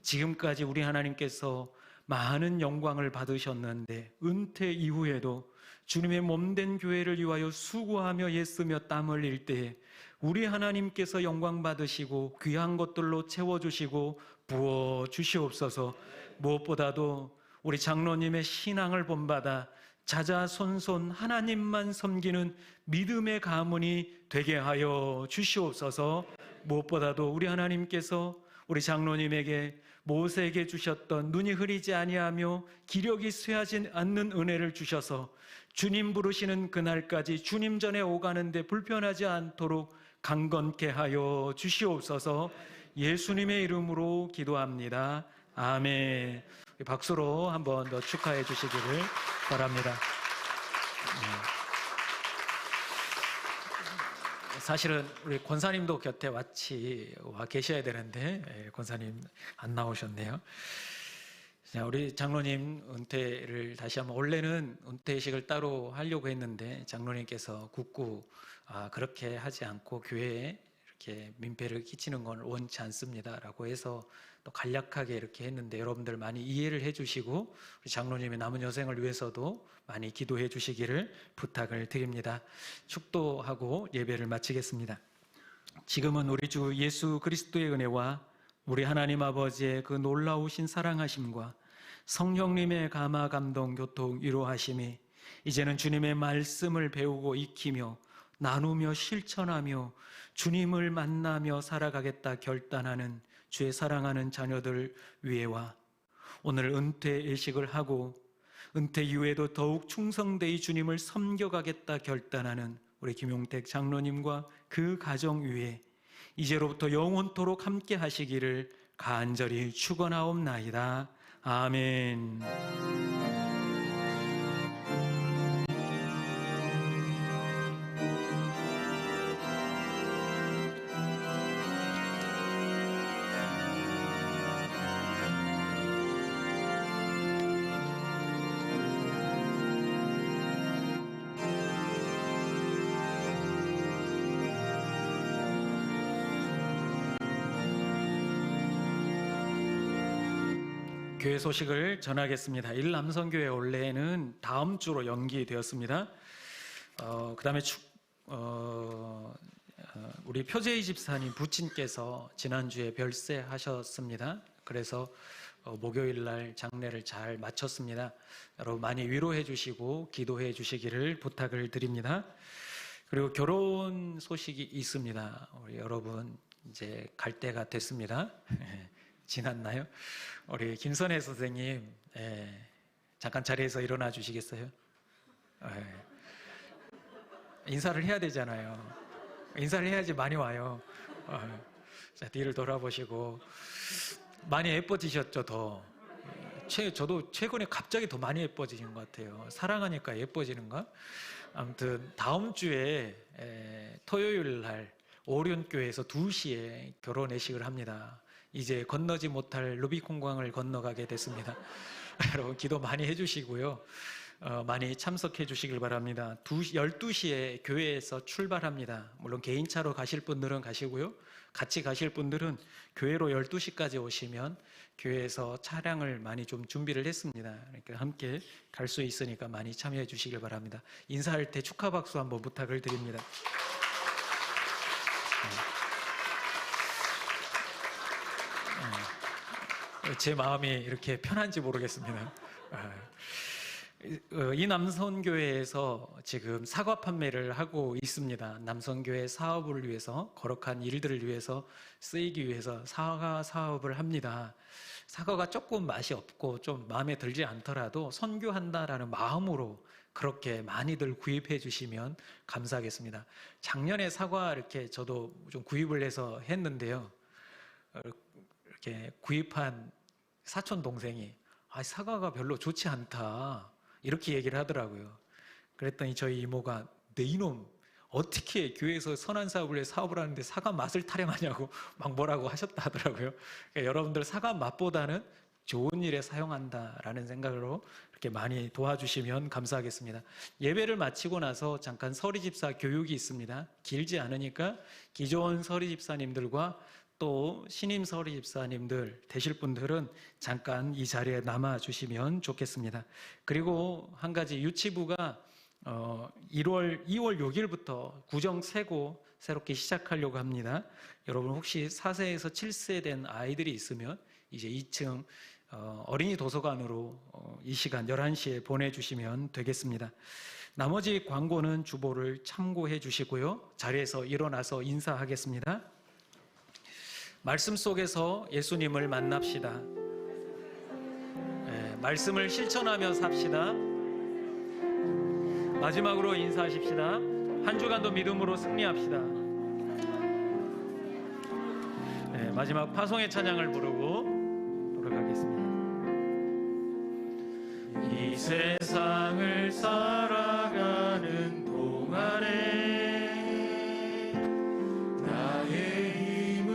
지금까지 우리 하나님께서 많은 영광을 받으셨는데 은퇴 이후에도 주님의 몸된 교회를 위하여 수고하며 애쓰며 땀 흘릴 때에 우리 하나님께서 영광 받으시고 귀한 것들로 채워주시고 부어주시옵소서. 무엇보다도 우리 장로님의 신앙을 본받아 자자손손 하나님만 섬기는 믿음의 가문이 되게 하여 주시옵소서. 무엇보다도 우리 하나님께서 우리 장로님에게 모세에게 주셨던 눈이 흐리지 아니하며 기력이 쇠하지 않는 은혜를 주셔서 주님 부르시는 그날까지 주님 전에 오가는데 불편하지 않도록 강건케 하여 주시옵소서. 예수님의 이름으로 기도합니다. 아멘. 박수로 한번 더 축하해 주시기를 바랍니다. 사실은 우리 권사님도 곁에 와 계셔야 되는데 권사님 안 나오셨네요. 자, 우리 장로님 은퇴를 다시 한번, 원래는 은퇴식을 따로 하려고 했는데 장로님께서 굳고 그렇게 하지 않고 교회에 이렇게 민폐를 끼치는 건 원치 않습니다라고 해서 또 간략하게 이렇게 했는데, 여러분들 많이 이해를 해주시고 우리 장로님의 남은 여생을 위해서도 많이 기도해 주시기를 부탁을 드립니다. 축도하고 예배를 마치겠습니다. 지금은 우리 주 예수 그리스도의 은혜와 우리 하나님 아버지의 그 놀라우신 사랑하심과 성령님의 감화 감동 교통 위로하심이 이제는 주님의 말씀을 배우고 익히며 나누며 실천하며 주님을 만나며 살아가겠다 결단하는 주의 사랑하는 자녀들 위에와 오늘 은퇴 예식을 하고 은퇴 이후에도 더욱 충성되이 주님을 섬겨가겠다 결단하는 우리 김용택 장로님과 그 가정 위에 이제로부터 영원토록 함께 하시기를 간절히 축원하옵나이다. 아멘. 교회 소식을 전하겠습니다. 일남성교회 원래는 다음 주로 연기되었습니다. 그다음에 우리 표재희 집사님 부친께서 지난주에 별세하셨습니다. 그래서 목요일 날 장례를 잘 마쳤습니다. 여러분 많이 위로해 주시고 기도해 주시기를 부탁을 드립니다. 그리고 결혼 소식이 있습니다. 우리 여러분 이제 갈 때가 됐습니다. 지났나요? 우리 김선혜 선생님, 잠깐 자리에서 일어나 주시겠어요? 인사를 해야 되잖아요. 인사를 해야지 많이 와요. 자, 뒤를 돌아보시고 많이 예뻐지셨죠? 저도 최근에 갑자기 더 많이 예뻐지신 것 같아요. 사랑하니까 예뻐지는가? 아무튼 다음 주에 토요일 날 오륜교회에서 2시에 결혼 예식을 합니다. 이제 건너지 못할 루비콘강을 건너가게 됐습니다. 여러분 기도 많이 해주시고요. 많이 참석해 주시길 바랍니다. 12시에 교회에서 출발합니다. 물론 개인차로 가실 분들은 가시고요. 같이 가실 분들은 교회로 12시까지 오시면 교회에서 차량을 많이 좀 준비를 했습니다. 그러니까 함께 갈 수 있으니까 많이 참여해 주시길 바랍니다. 인사할 때 축하 박수 한번 부탁을 드립니다. 제 마음이 이렇게 편한지 모르겠습니다. 이 남선교회에서 지금 사과 판매를 하고 있습니다. 남선교회 사업을 위해서, 거룩한 일들을 위해서 쓰이기 위해서 사과 사업을 합니다. 사과가 조금 맛이 없고 좀 마음에 들지 않더라도 선교한다라는 마음으로 그렇게 많이들 구입해 주시면 감사하겠습니다. 작년에 사과 이렇게 저도 좀 구입을 해서 했는데요. 이렇게 구입한 사촌 동생이 사과가 별로 좋지 않다 이렇게 얘기를 하더라고요. 그랬더니 저희 이모가 내 이놈 어떻게 교회에서 선한 사업을 해 사업을 하는데 사과 맛을 타령하냐고 막 뭐라고 하셨다 하더라고요. 그러니까 여러분들 사과 맛보다는 좋은 일에 사용한다라는 생각으로 이렇게 많이 도와주시면 감사하겠습니다. 예배를 마치고 나서 잠깐 서리집사 교육이 있습니다. 길지 않으니까 기존 서리집사님들과 또 신임 서리집사님들 되실 분들은 잠깐 이 자리에 남아주시면 좋겠습니다. 그리고 한 가지 유치부가 2월 6일부터 구정 세고 새롭게 시작하려고 합니다. 여러분 혹시 4세에서 7세 된 아이들이 있으면 이제 2층 어린이 도서관으로 이 시간 11시에 보내주시면 되겠습니다. 나머지 광고는 주보를 참고해 주시고요. 자리에서 일어나서 인사하겠습니다. 말씀 속에서 예수님을 만납시다. 말씀을 실천하며 삽시다. 마지막으로 인사하십시다. 한 주간도 믿음으로 승리합시다. 마지막 파송의 찬양을 부르고 돌아가겠습니다. 이 세상을 살아가는 동안에 나의 힘을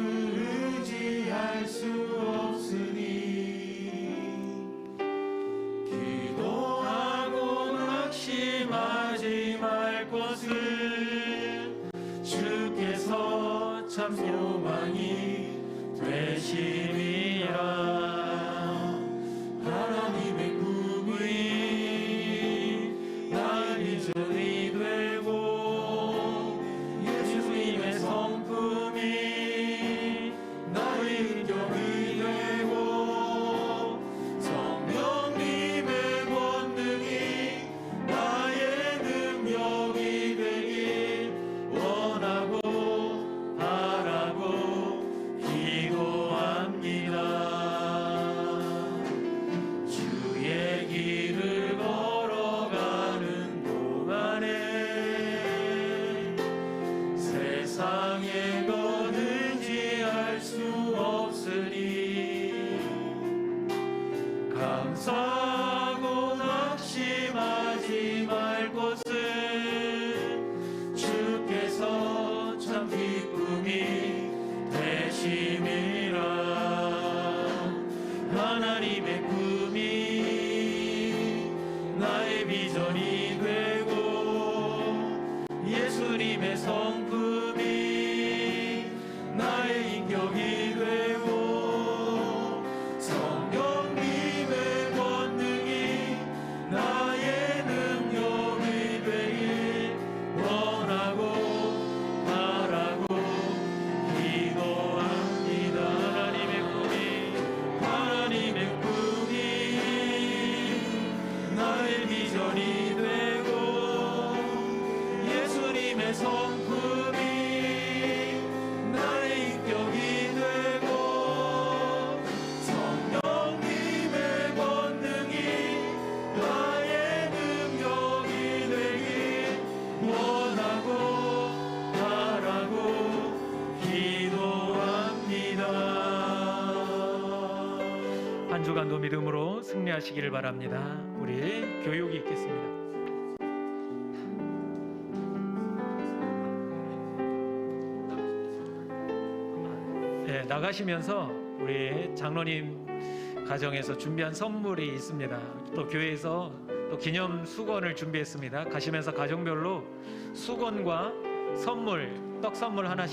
의지할 수 없으니 기도하고 낙심하지 말 것을 주께서 참 소망이 되심이라. 하나님의 꿈이 나의 비전이 되고 예수님의 성품이 나의 인격이 되고 성령님의 권능이 나의 능력이 되길 원하고 바라고 기도합니다. 주의 길을 걸어가는 동안에 세상에 거느지 할 수 없으니 감사하고 낙심하지 말 것을 주께서 참 기쁨이 되심이라. 하나님의 꿈이 나의 비전이 되고 예수님의 성품이 나의 인격이 되고 성령님의 권능이 나의 능력이 되길 원하고 바라고 기도합니다. 하나님의 꿈이 나의 비전이 되고 예수님의 성품이 나의 인격이 되고 성령님의 권능이 나의 능력이 되길 원하고 바라고 기도합니다. 한 주간도 믿음으로 승리하시기를 바랍니다. 우리 교육이 있겠습니다. 나가시면서 우리 장로님 가정에서 준비한 선물이 있습니다. 또 교회에서 또 기념 수건을 준비했습니다. 가시면서 가정별로 수건과 선물, 떡 선물 하나씩